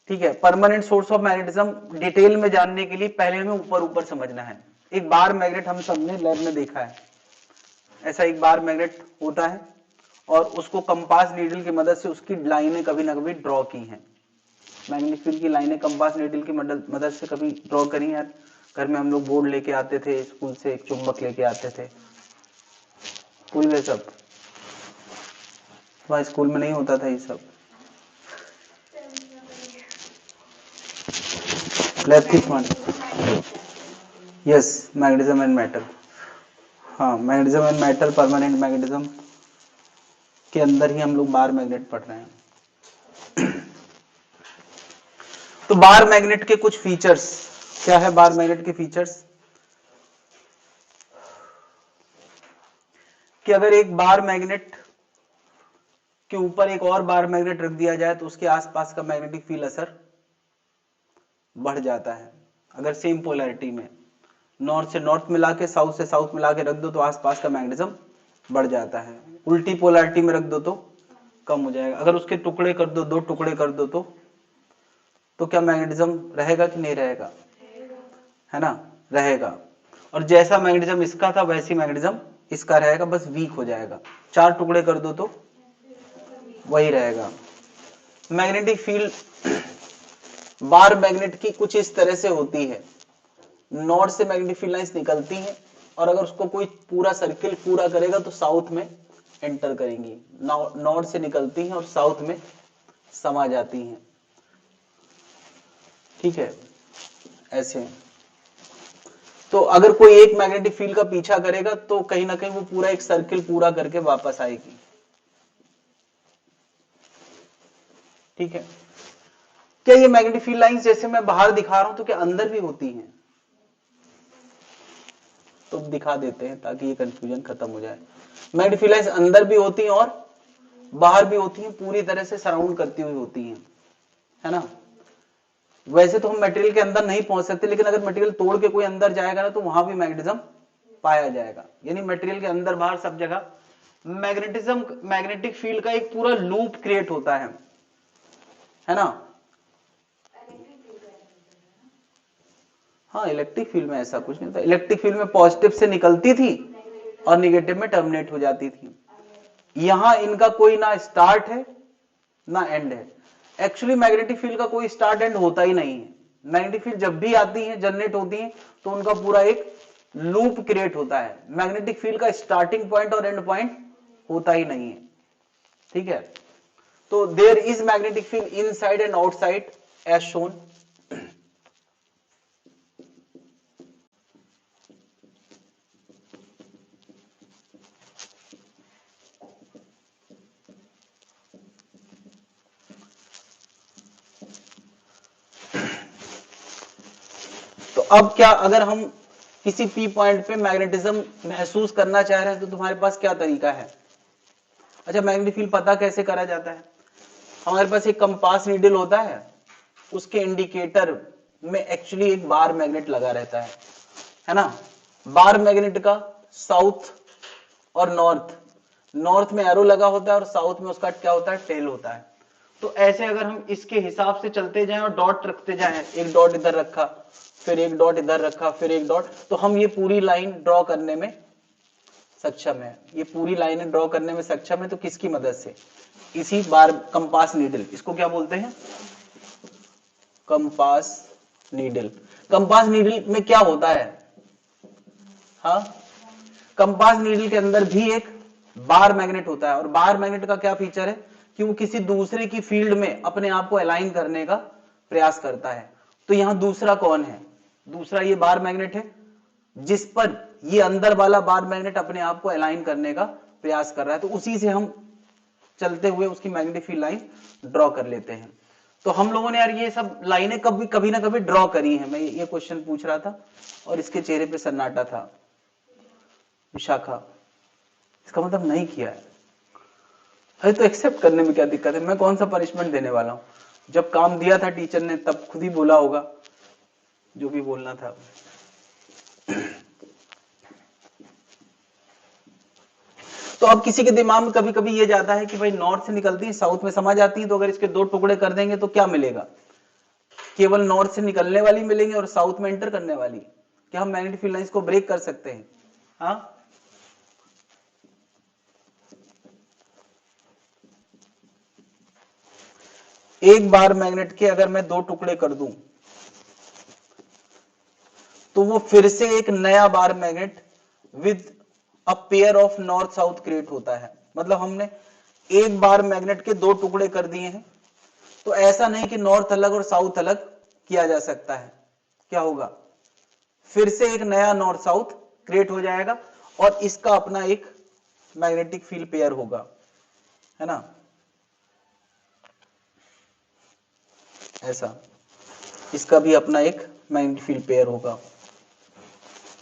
ठीक है, permanent source of magnetism detail में जानने के लिए पहले हमें ऊपर ऊपर समझना है। एक बार मैग्नेट हम सबने लैब में देखा है, ऐसा एक बार मैग्नेट होता है और उसको कंपास नीडल की मदद से उसकी लाइनें कभी ना कभी ड्रॉ की हैं। मैग्नेटिक फील्ड की लाइनें कंपास नीडल की मदद से कभी ड्रॉ करी यार? घर में हम लोग बोर्ड लेके आते थे, स्कूल से एक चुंबक लेके आते थे, स्कूल में सब, वहाँ स्कूल में नहीं होता था ये सब? लैब किस one? Yes, magnetism and metal. हाँ, magnetism and metal, permanent magnetism के अंदर ही हम लोग बार मैग्नेट पढ़ रहे हैं। तो बार मैग्नेट के कुछ फीचर्स क्या है? बार मैग्नेट के फीचर्स कि अगर एक बार मैग्नेट के ऊपर एक और बार मैग्नेट रख दिया जाए तो उसके आसपास का मैग्नेटिक फील्ड असर बढ़ जाता है। अगर सेम पोलैरिटी में नॉर्थ से नॉर्थ मिला के, साउथ से साउथ मिला के रख दो तो आसपास का मैग्नेटिज्म बढ़ जाता है। उल्टी पोलैरिटी में रख दो तो कम हो जाएगा। अगर उसके टुकड़े कर दो, दो टुकड़े कर दो तो क्या मैग्नेटिज्म रहेगा कि नहीं रहेगा? है ना, रहेगा। और जैसा मैग्नेटिज्म इसका था वैसी मैग्नेटिज्म इसका रहेगा, बस वीक हो जाएगा। 4 टुकड़े कर दो तो वही रहेगा। मैग्नेटिक फील्ड बार मैग्नेट की कुछ इस तरह से होती है। नॉर्थ से मैग्नेटिक फील्ड लाइंस निकलती हैं और अगर उसको कोई पूरा सर्किल पूरा करेगा तो साउथ में एंटर करेंगी। नॉर्थ से निकलती हैं और साउथ में समा जाती हैं। ठीक है, ऐसे। तो अगर कोई एक मैग्नेटिक फील्ड का पीछा करेगा तो कहीं ना कहीं वो पूरा एक सर्किल पूरा करके वापस आएगी। ठीक है, क्या ये मैग्नेटिक फील्ड लाइंस जैसे मैं बाहर दिखा रहा हूं तो क्या अंदर भी होती हैं? तो दिखा देते हैं ताकि ये कंफ्यूजन खत्म हो जाए। मैग्नेटिक फील्ड लाइंस अंदर भी होती हैं और बाहर भी होती हैं, पूरी तरह से सराउंड करती हुई होती हैं, है ना। वैसे तो हम मटेरियल के अंदर नहीं पहुंच सकते, लेकिन अगर मटेरियल तोड़ के कोई अंदर जाएगा ना तो वहां भी मैग्नेटिज्म पाया जाएगा। यानी मटेरियल के अंदर बाहर सब जगह मैग्नेटिज्म, मैग्नेटिक फील्ड का एक पूरा लूप क्रिएट होता है ना। हाँ, इलेक्ट्रिक फील्ड में ऐसा कुछ नहीं था। इलेक्ट्रिक फील्ड में पॉजिटिव से निकलती थी और निगेटिव में टर्मिनेट हो जाती थी। यहां इनका कोई ना स्टार्ट है ना एंड है। एक्चुअली मैग्नेटिक फील्ड का कोई स्टार्ट एंड होता ही नहीं है। मैग्नेटिक फील्ड जब भी आती है, जनरेट होती है, तो उनका पूरा एक लूप क्रिएट होता है। मैग्नेटिक फील्ड का स्टार्टिंग पॉइंट और एंड पॉइंट होता ही नहीं है। ठीक है, तो there is magnetic field inside and outside as shown. तो अब क्या, अगर हम किसी पी पॉइंट पे मैग्नेटिज्म महसूस करना चाह रहे हैं तो तुम्हारे पास क्या तरीका है? अच्छा, मैग्नेटिक फील्ड पता कैसे करा जाता है? हमारे पास एक कंपास नीडल होता है, उसके इंडिकेटर में एक्चुअली एक बार मैग्नेट लगा रहता है ना। बार मैग्नेट का साउथ और नॉर्थ, नॉर्थ में एरो लगा होता है और साउथ में उसका क्या होता है, टेल होता है। तो ऐसे अगर हम इसके हिसाब से चलते जाएं और डॉट रखते जाएं, एक डॉट इधर रखा, फिर एक डॉट इधर रखा, फिर एक डॉट, तो हम ये पूरी लाइन ड्रॉ करने में सक्षम है। ये पूरी लाइनें ड्रॉ करने में सक्षम है, तो किसकी मदद से? इसी बार कंपास नीडल, इसको क्या बोलते हैं, कंपास नीडल। कंपास नीडल में क्या होता है? हाँ, कंपास नीडल के अंदर भी एक बार मैग्नेट होता है और बार मैग्नेट का क्या फीचर है कि वो किसी दूसरे की फील्ड में अपने आप को अलाइन करने का प्रयास करता है। तो यहां दूसरा कौन है? दूसरा ये बार मैग्नेट है जिस पर ये अंदर वाला बार मैग्नेट अपने आप को अलाइन करने का प्रयास कर रहा है। तो उसी से हम चलते हुए उसकी मैग्नेटिक फील्ड लाइन ड्रॉ कर लेते हैं। तो हम लोगों ने यार ये सब लाइनें कभी कभी ना कभी ड्रॉ करी हैं। मैं ये क्वेश्चन पूछ रहा था और इसके चेहरे पे सन्नाटा था। विशाखा, इसका मतलब नहीं किया है। अरे तो एक्सेप्ट करने में क्या दिक्कत है? मैं कौन सा पनिशमेंट देने वाला हूं? जब काम दिया था टीचर ने तब खुद ही बोला होगा जो भी बोलना था। तो अब किसी के दिमाग में कभी कभी ये जाता है कि भाई नॉर्थ से निकलती है, साउथ में समा जाती है, तो अगर इसके 2 टुकड़े कर देंगे तो क्या मिलेगा? केवल नॉर्थ से निकलने वाली मिलेंगे और साउथ में एंटर करने वाली। क्या हम मैग्नेटिक फील्ड लाइंस को ब्रेक कर सकते हैं? हाँ, एक बार मैग्नेट के अगर मैं 2 टुकड़े कर दूं तो वो फिर से एक नया bar magnet with a pair of north south create होता है। मतलब हमने एक बार मैग्नेट के 2 टुकड़े कर दिए हैं, तो ऐसा नहीं कि नॉर्थ अलग और साउथ अलग किया जा सकता है। क्या होगा? फिर से एक नया नॉर्थ साउथ क्रिएट हो जाएगा और इसका अपना एक मैग्नेटिक फील्ड पेयर होगा, है ना, ऐसा। इसका भी अपना एक मैग्नेटिक फील्ड पेयर होगा,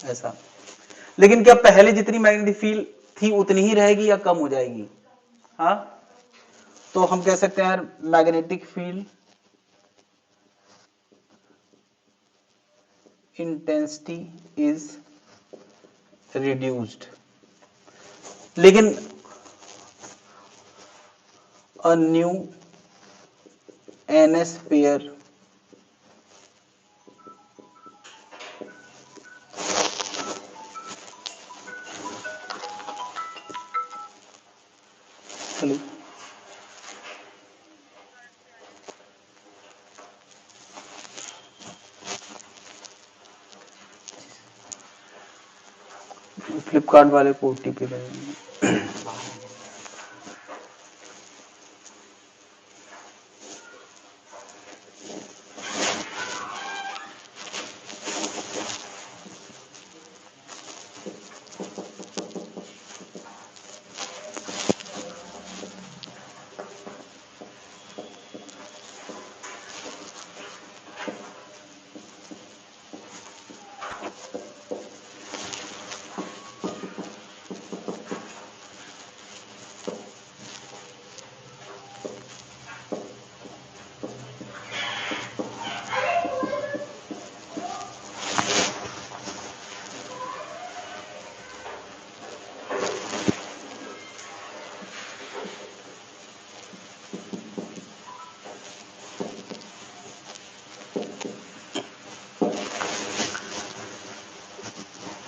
ऐसा। लेकिन क्या पहले जितनी मैग्नेटिक फील्ड थी उतनी ही रहेगी या कम हो जाएगी? हाँ, तो हम कह सकते हैं यार magnetic field intensity is reduced, लेकिन a new NS pair Flipkart वाले को ओटीपी भेजेंगे।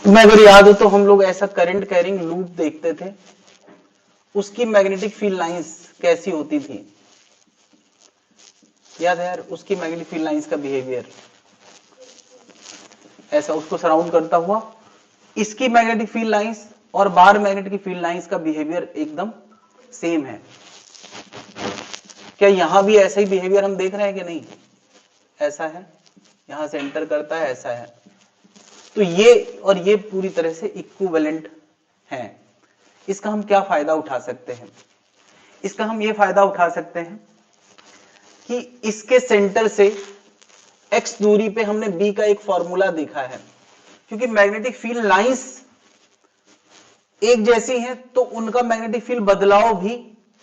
मैं अगर याद हो तो हम लोग ऐसा करंट कैरिंग लूप देखते थे, उसकी मैग्नेटिक फील्ड लाइंस कैसी होती थी, याद है यार? उसकी मैग्नेटिक फील्ड लाइंस का बिहेवियर ऐसा उसको सराउंड करता हुआ, इसकी मैग्नेटिक फील्ड लाइंस और बाहर मैग्नेटिक फील्ड लाइंस का बिहेवियर एकदम सेम है। क्या यहां भी ऐसा ही बिहेवियर हम देख रहे हैं कि नहीं? ऐसा है, यहां से एंटर करता है, ऐसा है। तो ये और ये पूरी तरह से इक्विवेलेंट हैं। इसका हम क्या फायदा उठा सकते हैं? इसका हम ये फायदा उठा सकते हैं कि इसके सेंटर से x दूरी पे हमने B का एक फॉर्मूला देखा है, क्योंकि मैग्नेटिक फील्ड लाइंस एक जैसी हैं तो उनका मैग्नेटिक फील्ड बदलाव भी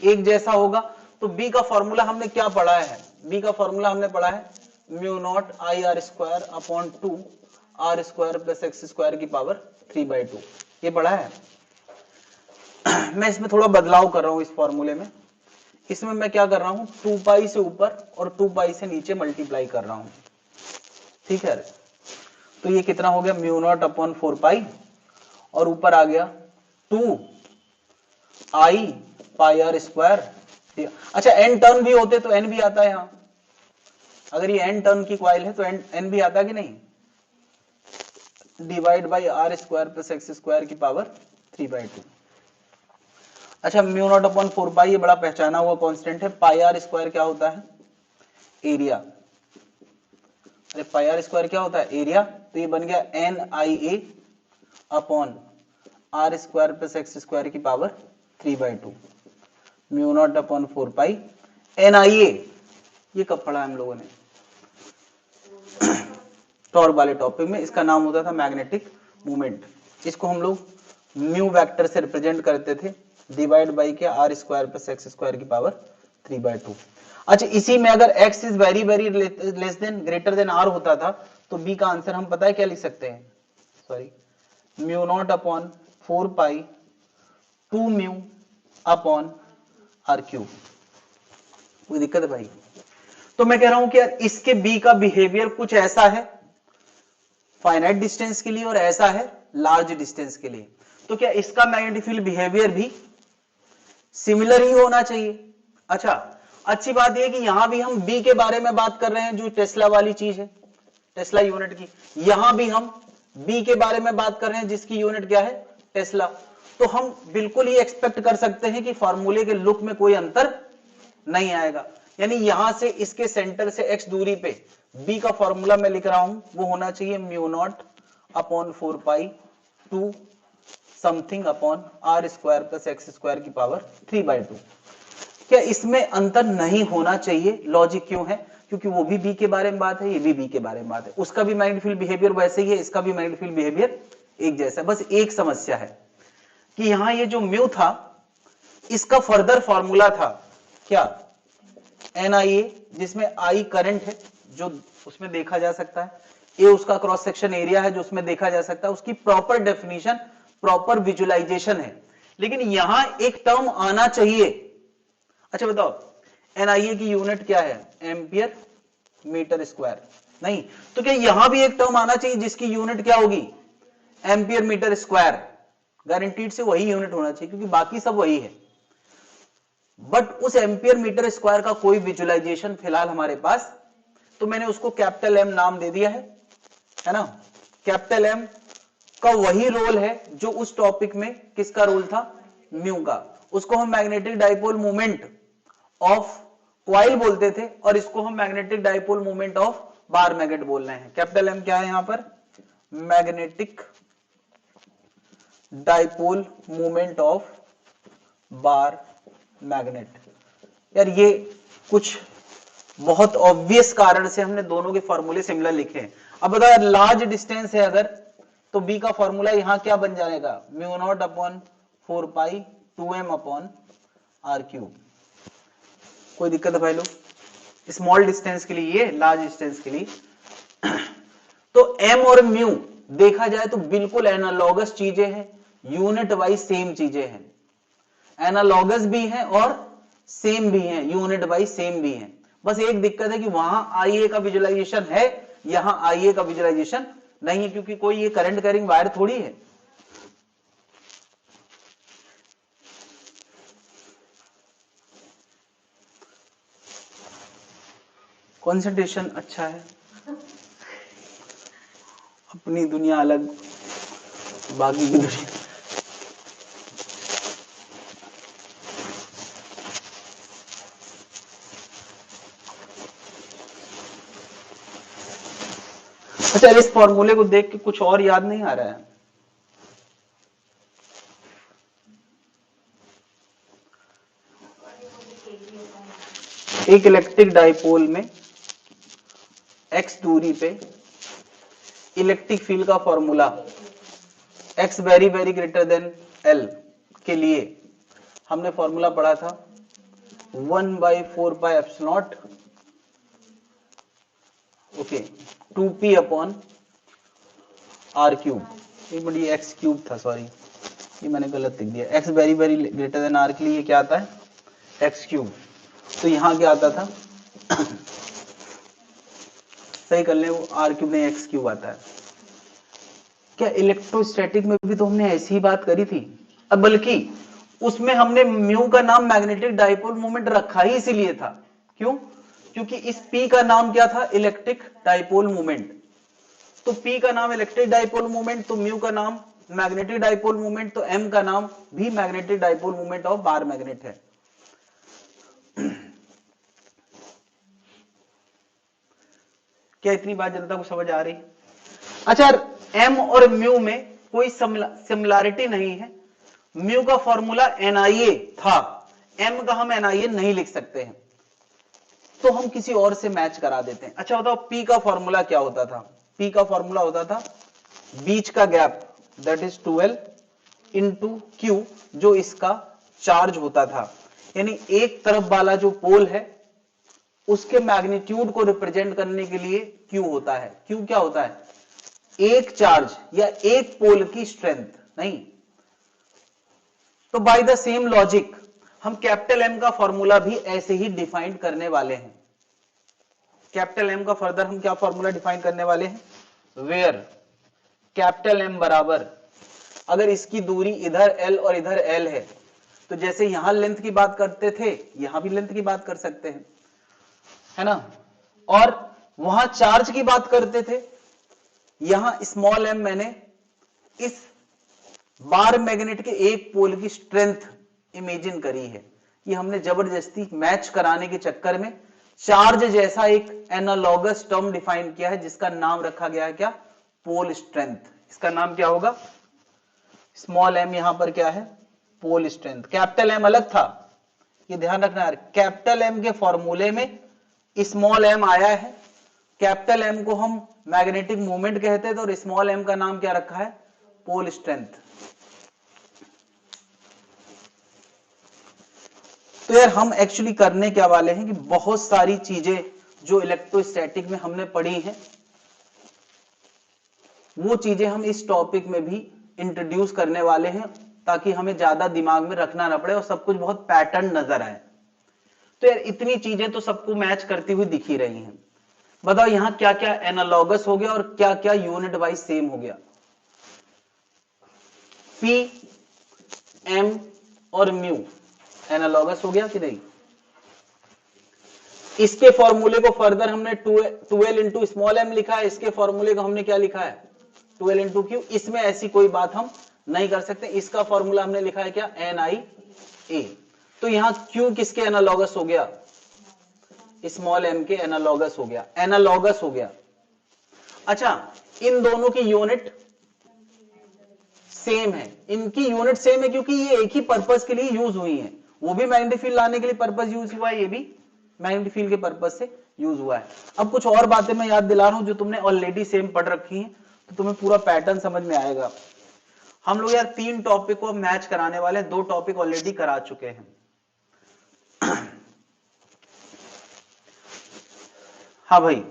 एक जैसा होगा। तो B का फॉर्मूला हमने क्या पढ़ा है? B का फॉर्मूला हमने पढ़ा है mu naught I R square upon 2 R square plus X square की पावर 3/2, ये पढ़ा है। मैं इसमें थोड़ा बदलाव कर रहा हूं इस फॉर्मूले में। इसमें मैं क्या कर रहा हूं, 2 पाई से ऊपर और 2 पाई से नीचे मल्टीप्लाई कर रहा हूं, ठीक है? तो ये कितना हो गया, म्यू नॉट अपॉन 4 पाई और ऊपर आ गया 2 आई पाई आर स्क्वायर। अच्छा, एन टर्न भी होते तो एन भी आता है यहां। अगर ये एन टर्न की कॉइल है तो एन भी आता कि नहीं? Divide by R square plus X square की पावर 3/2। अच्छा, म्यू नॉट अपॉन 4 पाई ये बड़ा पहचाना हुआ कांस्टेंट है। पाई आर स्क्वायर क्या होता है? एरिया। अरे पाई आर स्क्वायर क्या होता है? एरिया। तो ये बन गया N I A upon R square plus X square की power 3/2। Mu naught upon 4 pi N I A, ये कब पढ़ा हम लोगों ने? टॉर्क वाले टॉपिक में। इसका नाम होता था मैग्नेटिक मूवमेंट। इसको हम लोग म्यू वेक्टर से रिप्रेजेंट करते थे, डिवाइड बाई के R square plus X square की पावर 3/2। अच्छा, इसी में अगर x is very very less than greater than r होता था तो b का आंसर हम पता है क्या लिख सकते हैं? Sorry, mu naught upon 4 pi 2 mu upon r cube. कोई दिक्कत है भाई? तो मैं कह रहा हूं कि यार इसके b का बिहेवियर कुछ ऐसा है फाइनाइट डिस्टेंस के लिए और ऐसा है लार्ज डिस्टेंस के लिए। तो क्या इसका मैग्नेटिक फील्ड बिहेवियर भी सिमिलर ही होना चाहिए? अच्छा, अच्छी बात यह कि यहां भी हम B के बारे में बात कर रहे हैं, जो टेस्ला वाली चीज है, टेस्ला यूनिट की। यहां भी हम B के बारे में बात कर रहे हैं जिसकी यूनिट क्या है? टेस्ला। तो हम बिल्कुल ही एक्सपेक्ट कर सकते हैं कि फॉर्मूले के लुक में कोई अंतर नहीं आएगा। यानी यहां से इसके सेंटर से x दूरी पे B का फॉर्मूला मैं लिख रहा हूं, वो होना चाहिए mu naught upon 4 pi 2 something upon R square plus X square की पावर 3/2। क्या इसमें अंतर नहीं होना चाहिए? लॉजिक क्यों है? क्योंकि वो भी B के बारे में बात है, ये भी B के बारे में बात है। उसका भी मैग्नेटिक फील्ड बिहेवियर वैसे ही है, इसका भी मैग्नेटिक फील्ड बिहेवियर एक जैसा है। बस एक समस्या है कि यहां ये जो म्यू था, इसका फर्दर फॉर्मूला था क्या? NIA, जिसमें I करंट है जो उसमें देखा जा सकता है, A उसका क्रॉस सेक्शन एरिया है जो उसमें देखा जा सकता है। उसकी प्रॉपर डेफिनेशन, प्रॉपर विजुअलाइजेशन है। लेकिन यहां एक टर्म आना चाहिए। अच्छा बताओ, NIA की यूनिट क्या है? Ampere metre square. नहीं, तो क्या यहां भी एक टर्म आना चाहिए जिसकी यूनिट क्या होगी? Ampere metre square. गारंटीड से वही यूनिट होना चाहिए क्योंकि बाकी सब वही है। बट उस एम्पियर मीटर स्क्वायर का कोई विजुअलाइजेशन फिलहाल हमारे पास, तो मैंने उसको कैपिटल M नाम दे दिया है ना? कैपिटल M का वही रोल है जो उस टॉपिक में किसका रोल था, म्यू का। उसको हम magnetic dipole moment of coil बोलते थे और इसको हम magnetic dipole moment of bar magnet बोल रहे हैं। कैपिटल एम क्या है यहां पर, magnetic dipole moment of bar magnet. यार ये कुछ बहुत ऑब्वियस कारण से हमने दोनों के फॉर्मूले सिमिलर लिखे हैं। अब बताओ लार्ज डिस्टेंस है अगर, तो बी का फॉर्मूला यहां क्या बन जाएगा, mu naught upon 4 pi 2m upon R cube. कोई दिक्कत है भाई लोग, स्मॉल डिस्टेंस के लिए, ये लार्ज डिस्टेंस के लिए तो m और म्यू देखा जाए तो बिल्कुल एनालॉगस चीजें हैं, यूनिट वाइज सेम चीजें हैं, एनालॉगस भी हैं और सेम भी हैं, यूनिट वाइज सेम भी हैं। बस एक दिक्कत है कि वहां IA का विजुअलाइजेशन है, यहां IA का विजुअलाइजेशन नहीं है, क्योंकि कोई ये करंट कैरिंग वायर थोड़ी है। कंसंट्रेशन अच्छा है, अपनी दुनिया अलग, बाकी की दुनिया। अच्छा, इस फॉर्मूले को देख के कुछ और याद नहीं आ रहा है? एक इलेक्ट्रिक डाइपोल में x दूरी पे इलेक्ट्रिक फील्ड का formula x very very greater than l के लिए हमने फॉर्मूला पढ़ा था 1/4 pi epsilon naught, okay, 2p upon R cube. एक मिनट, ये एक्स क्यूब था, सॉरी ये मैंने गलत लिख दिया। x very very greater than r के लिए क्या आता है, एक्स क्यूब। तो यहां क्या आता था सही कर ले, वो आर क्यूब नहीं एक्स क्यूब आता है। क्या इलेक्ट्रोस्टैटिक में भी तो हमने ऐसी ही बात करी थी, अब बल्कि उसमें हमने म्यू का नाम मैग्नेटिक डाइपोल मोमेंट रखा ही इसीलिए था। क्यों? क्योंकि इस P का नाम क्या था, इलेक्ट्रिक डाइपोल मोमेंट। तो P का नाम इलेक्ट्रिक डाइपोल मोमेंट, तो म्यू का नाम मैग्नेटिक डाइपोल मोमेंट, तो M का नाम भी magnetic dipole moment of bar magnet है। क्या इतनी बात जनता को समझ आ रही? अच्छा, M और म्यू में कोई सिमिलैरिटी नहीं है। म्यू का फॉर्मूला NIA था, M का हम NIA नहीं लिख सकते हैं, तो हम किसी और से मैच करा देते हैं। अच्छा बताओ, P का फॉर्मूला क्या होता था? P का फॉर्मूला होता था बीच का gap, that is 12 into Q, जो इसका चार्ज होता था। यानी एक तरफ वाला जो पोल है उसके मैग्नीट्यूड को रिप्रेजेंट करने के लिए Q होता है। Q क्या होता है, एक चार्ज या एक पोल की स्ट्रेंथ, नहीं। तो बाय द सेम लॉजिक हम कैपिटल M का फॉर्मूला भी ऐसे ही डिफाइन करने वाले हैं। कैपिटल M का फर्दर हम क्या फॉर्मूला डिफाइन करने वाले हैं, वेयर कैपिटल M बराबर, अगर इसकी दूरी इधर L और इधर L है, तो जैसे यहां लेंथ की बात करते थे यहां भी लेंथ की बात कर सकते हैं, है ना। और वहां चार्ज की बात करते थे, यहां स्मॉल m मैंने इस बार मैग्नेट के एक पोल की स्ट्रेंथ इमेजिन करी है। ये हमने जबरदस्ती मैच कराने के चक्कर में चार्ज जैसा एक एनालॉगस टर्म डिफाइन किया है, जिसका नाम रखा गया है क्या, पोल स्ट्रेंथ। इसका नाम क्या होगा, स्मॉल m, यहां पर क्या है, पोल स्ट्रेंथ। कैपिटल M अलग था, ये ध्यान रखना यार। कैपिटल M के फॉर्मूले में स्मॉल m आया है, कैपिटल M को हम मैग्नेटिक मोमेंट कहते थे, और स्मॉल m का नाम क्या रखा है, पोल स्ट्रेंथ। तो यार हम एक्चुअली करने क्या वाले हैं कि बहुत सारी चीजें जो इलेक्ट्रोस्टैटिक में हमने पढ़ी हैं, वो चीजें हम इस टॉपिक में भी इंट्रोड्यूस करने वाले हैं, ताकि हमें ज्यादा दिमाग में रखना ना पड़े और सब कुछ बहुत पैटर्न नजर आए। तो यार इतनी चीजें तो सबको मैच करती हुई दिख ही रही हैं। बताओ यहां क्या क्या एनालॉगस हो गया और क्या क्या यूनिट वाइज सेम हो गया। P, M और म्यू एनालॉगस हो गया कि नहीं? इसके फॉर्मूले को फर्दर हमने 12 इंटू स्मॉल m लिखा है, इसके फॉर्मूले को हमने क्या लिखा है, 12 इंटू क्यू। इसमें ऐसी कोई बात हम नहीं कर सकते। इसका फॉर्मूला हमने लिखा है क्या, NiA। तो यहां क्यू किसके एनालॉगस हो गया, स्मॉल m के एनालॉगस हो गया, एनालॉगस हो गया। अच्छा, इन दोनों की यूनिट सेम है, इनकी यूनिट सेम है क्योंकि ये एक ही पर्पस के लिए यूज हुई है। वो भी मैग्नेटिक फील्ड लाने के लिए पर्पस यूज हुआ है, ये भी मैग्नेटिक फील्ड के पर्पस से यूज हुआ है। अब कुछ और बातें मैं याद दिला रहा हूं जो तुमने ऑलरेडी सेम पढ़ रखी हैं, तो तुम्हें पूरा पैटर्न समझ में आएगा। हम लोग यार 3 टॉपिक को मैच कराने वाले, 2 टॉपिक ऑलरेडी करा चुके हैं। हाँ भाई,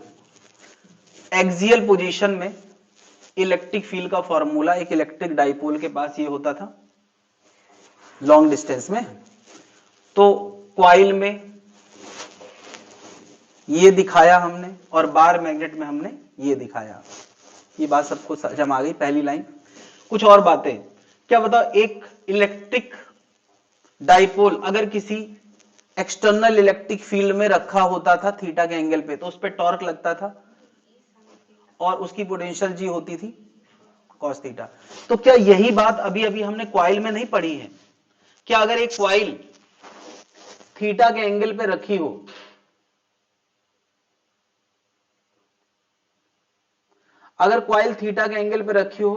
एक्सियल पोजीशन में इलेक्ट्रिक फील्ड का फॉर्मूला एक इलेक्ट्रिक डाइपोल के पास ये होता था लॉन्ग डिस्टेंस में, तो क्वाइल में ये दिखाया हमने और बार मैग्नेट में हमने ये दिखाया। ये बात सबको समझ आ गई, पहली लाइन। कुछ और बातें क्या बताओ, एक इलेक्ट्रिक डाइपोल अगर किसी एक्सटर्नल इलेक्ट्रिक फील्ड में रखा होता था थीटा के एंगल पे, तो उस पे टॉर्क लगता था और उसकी पोटेंशियल जी होती थी कॉस थीटा। तो क्या यही बात अभी अभी हमने क्वाइल में नहीं पढ़ी है? क्या अगर एक क्वाइल थीटा के एंगल पे रखी हो, अगर क्वाइल थीटा के एंगल पे रखी हो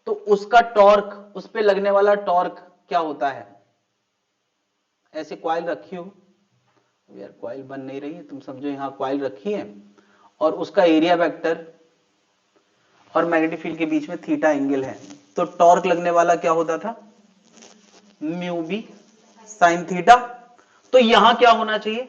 तो उसका टॉर्क, उस पे लगने वाला टॉर्क क्या होता है? ऐसे क्वाइल रखी हो, यार क्वाइल बन नहीं रही है, तुम समझो यहां क्वाइल रखी है और उसका एरिया वेक्टर और मैग्नेटिक फील्ड के बीच में थीटा एंगल है, तो टॉर्क लगने वाला क्या होता था? Mu B sine theta. तो यहां क्या होना चाहिए?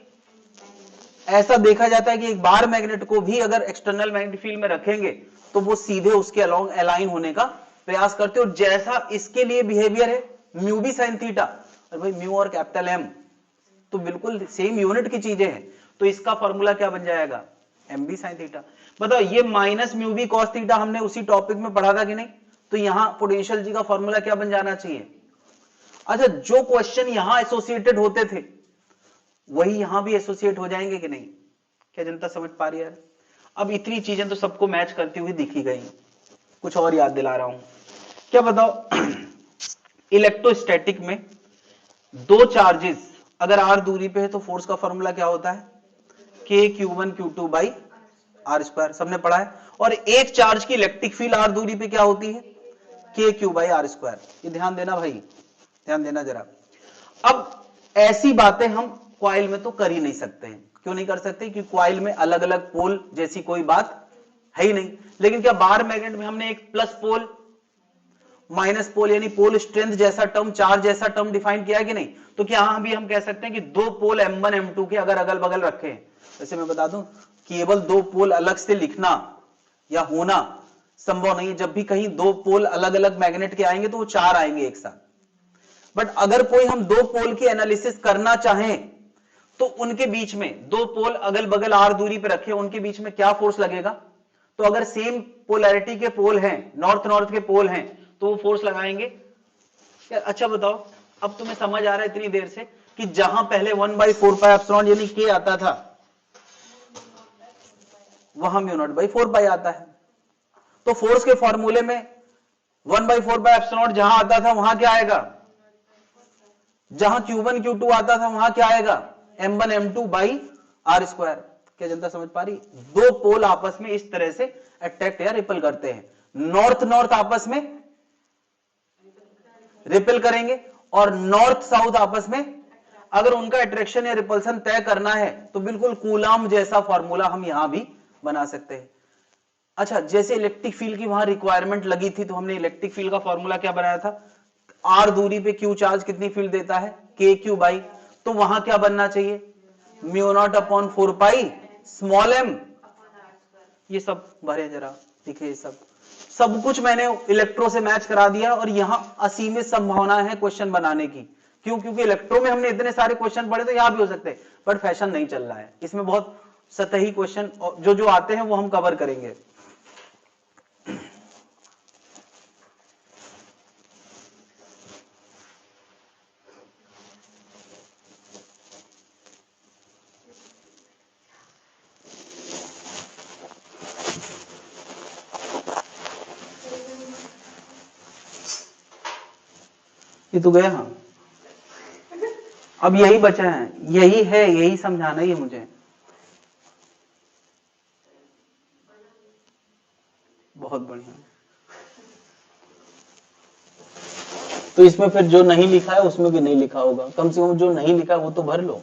ऐसा देखा जाता है कि एक बार मैग्नेट को भी अगर एक्सटर्नल मैग्नेटिक फील्ड में रखेंगे तो वो सीधे उसके अलोंग अलाइन होने का प्रयास करते हो, जैसा इसके लिए बिहेवियर है म्यू बी साइन थीटा। और भाई म्यू और कैपिटल एम तो बिल्कुल सेम यूनिट की चीजें हैं, तो इसका फॉर्मूला क्या बन जाएगा? M B sine theta. बताओ, ये minus mu B cos theta हमने उसी टॉपिक में पढ़ा था कि नहीं? तो यहां पोटेंशियल जी का फॉर्मूला क्या बन जाना चाहिए? अच्छा, जो क्वेश्चन यहां एसोसिएटेड होते थे वही यहां भी एसोसिएट हो जाएंगे कि नहीं? क्या जनता समझ पा रही है? अब इतनी चीजें तो सबको मैच करती हुई दिखी गई। कुछ और याद दिला रहा हूं, क्या बताओ, इलेक्ट्रोस्टैटिक में 2 चार्जेस अगर आर दूरी पे है तो फोर्स का फॉर्मूला क्या होता है? के Q1 Q2 by R square, सबने पढ़ा है। और एक चार्ज की इलेक्ट्रिक फील्ड आर दूरी पे क्या होती है? के क्यू बाई आर स्क्वायर। ये ध्यान देना भाई, ध्यान देना जरा। अब ऐसी बातें हम क्वाइल में तो कर ही नहीं सकते हैं। क्यों नहीं कर सकते? क्योंकि क्वाइल में अलग अलग पोल जैसी कोई बात है ही नहीं। लेकिन क्या बार मैग्नेट में हमने एक प्लस पोल माइनस पोल यानी पोल स्ट्रेंथ जैसा टर्म, चार्ज जैसा टर्म डिफाइन किया है कि नहीं? तो क्या यहां भी हम कह सकते हैं कि 2 पोल M1 M2 के अगर अगल बगल रखे हैं, वैसे मैं बता दूं केवल 2 पोल अलग से लिखना या होना संभव नहीं है। जब भी कहीं 2 पोल अलग अलग मैग्नेट के आएंगे तो वो 4 आएंगे एक साथ। बट अगर कोई हम 2 पोल की एनालिसिस करना चाहें तो उनके बीच में 2 पोल अगल बगल आर दूरी पे रखे, उनके बीच में क्या फोर्स लगेगा? तो अगर सेम पोलैरिटी के पोल हैं, नॉर्थ नॉर्थ के पोल हैं, तो वो फोर्स लगाएंगे। अच्छा बताओ, अब तुम्हें समझ आ रहा है इतनी देर से कि जहां पहले 1/4πε यानी के आता था वहां μ0/4π आता है। तो फोर्स के फॉर्मूले में 1/4πε जहां आता था वहां क्या आएगा? जहां Q1 Q2 आता था वहां क्या आएगा? M1 M2 by R square. क्या जनता समझ पा रही? 2 पोल आपस में इस तरह से अट्रैक्ट या रिपल करते हैं। नॉर्थ नॉर्थ आपस में रिपल करेंगे और नॉर्थ साउथ आपस में, अगर उनका अट्रैक्शन या रिपल्सन तय करना है तो बिल्कुल कूलाम जैसा फॉर्मूला हम यहां भी बना सकते हैं। अच्छा, जैसे इलेक्ट्रिक फील्ड की वहां रिक्वायरमेंट लगी थी तो हमने इलेक्ट्रिक फील्ड का फॉर्मूला क्या बनाया था? आर दूरी पे क्यू चार्ज कितनी फील्ड देता है? के क्यू बाई, तो वहां क्या बनना चाहिए? μ0/4π स्मॉल m। ये सब भरे जरा, दिखे सब सब कुछ मैंने इलेक्ट्रो से मैच करा दिया और यहां असीमित संभावना है क्वेश्चन बनाने की। क्यों? क्योंकि इलेक्ट्रो में हमने इतने सारे क्वेश्चन पढ़े तो यहां भी हो सकते हैं, बट फैशन नहीं चल रहा है इसमें। बहुत सतही क्वेश्चन जो जो आते हैं वो हम कवर करेंगे। ये तो गया। हाँ, अब यही बचा है, यही है, यही समझाना ही है मुझे। बहुत बढ़िया। तो इसमें फिर जो नहीं लिखा है उसमें भी नहीं लिखा होगा, कम से कम जो नहीं लिखा है वो तो भर लो।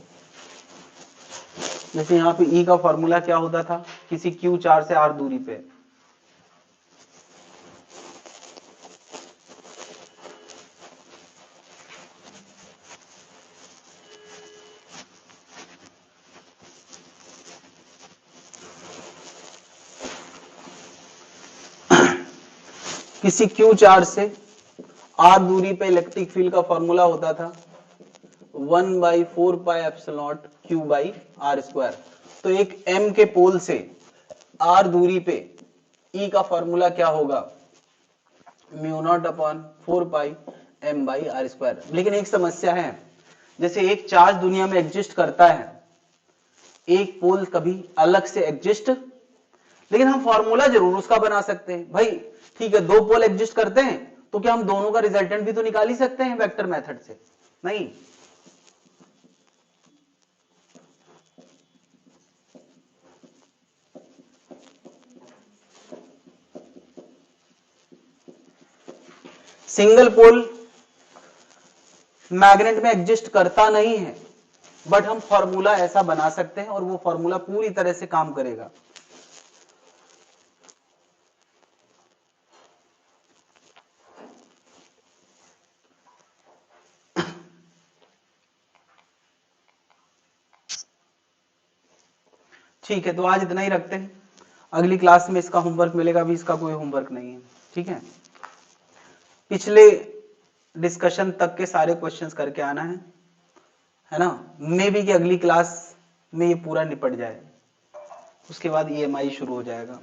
जैसे यहाँ पे E का फॉर्मूला क्या होता था, किसी Q4 से R दूरी पे, किसी Q4 से R दूरी पे इलेक्ट्रिक फील्ड का फॉर्मूला होता था 1/4πε0 Q/r²। तो एक M के पोल से R दूरी पे E का फॉर्मूला क्या होगा, μ0/4πm/r²। लेकिन एक समस्या है, जैसे एक चार्ज दुनिया में एग्जिस्ट करता है, एक पोल कभी अलग से एग्जिस्ट, लेकिन हम फॉर्मूला जरूर उसका बना सकते हैं। भाई ठीक है, दो पोल एग्जिस्ट करते हैं तो क्या हम दोनों का रिजल्टेंट भी तो निकाल ही सकते हैं वेक्टर मेथड से? नहीं। सिंगल पोल मैग्नेट में एग्जिस्ट करता नहीं है, बट हम फॉर्मूला ऐसा बना सकते हैं और वो फॉर्मूला पूरी तरह से काम करेगा। ठीक है, तो आज इतना ही रखते हैं, अगली क्लास में इसका होमवर्क मिलेगा, अभी इसका कोई होमवर्क नहीं है। ठीक है, पिछले डिस्कशन तक के सारे क्वेश्चंस करके आना है ना। मे बी कि अगली क्लास में ये पूरा निपट जाए, उसके बाद EMI शुरू हो जाएगा।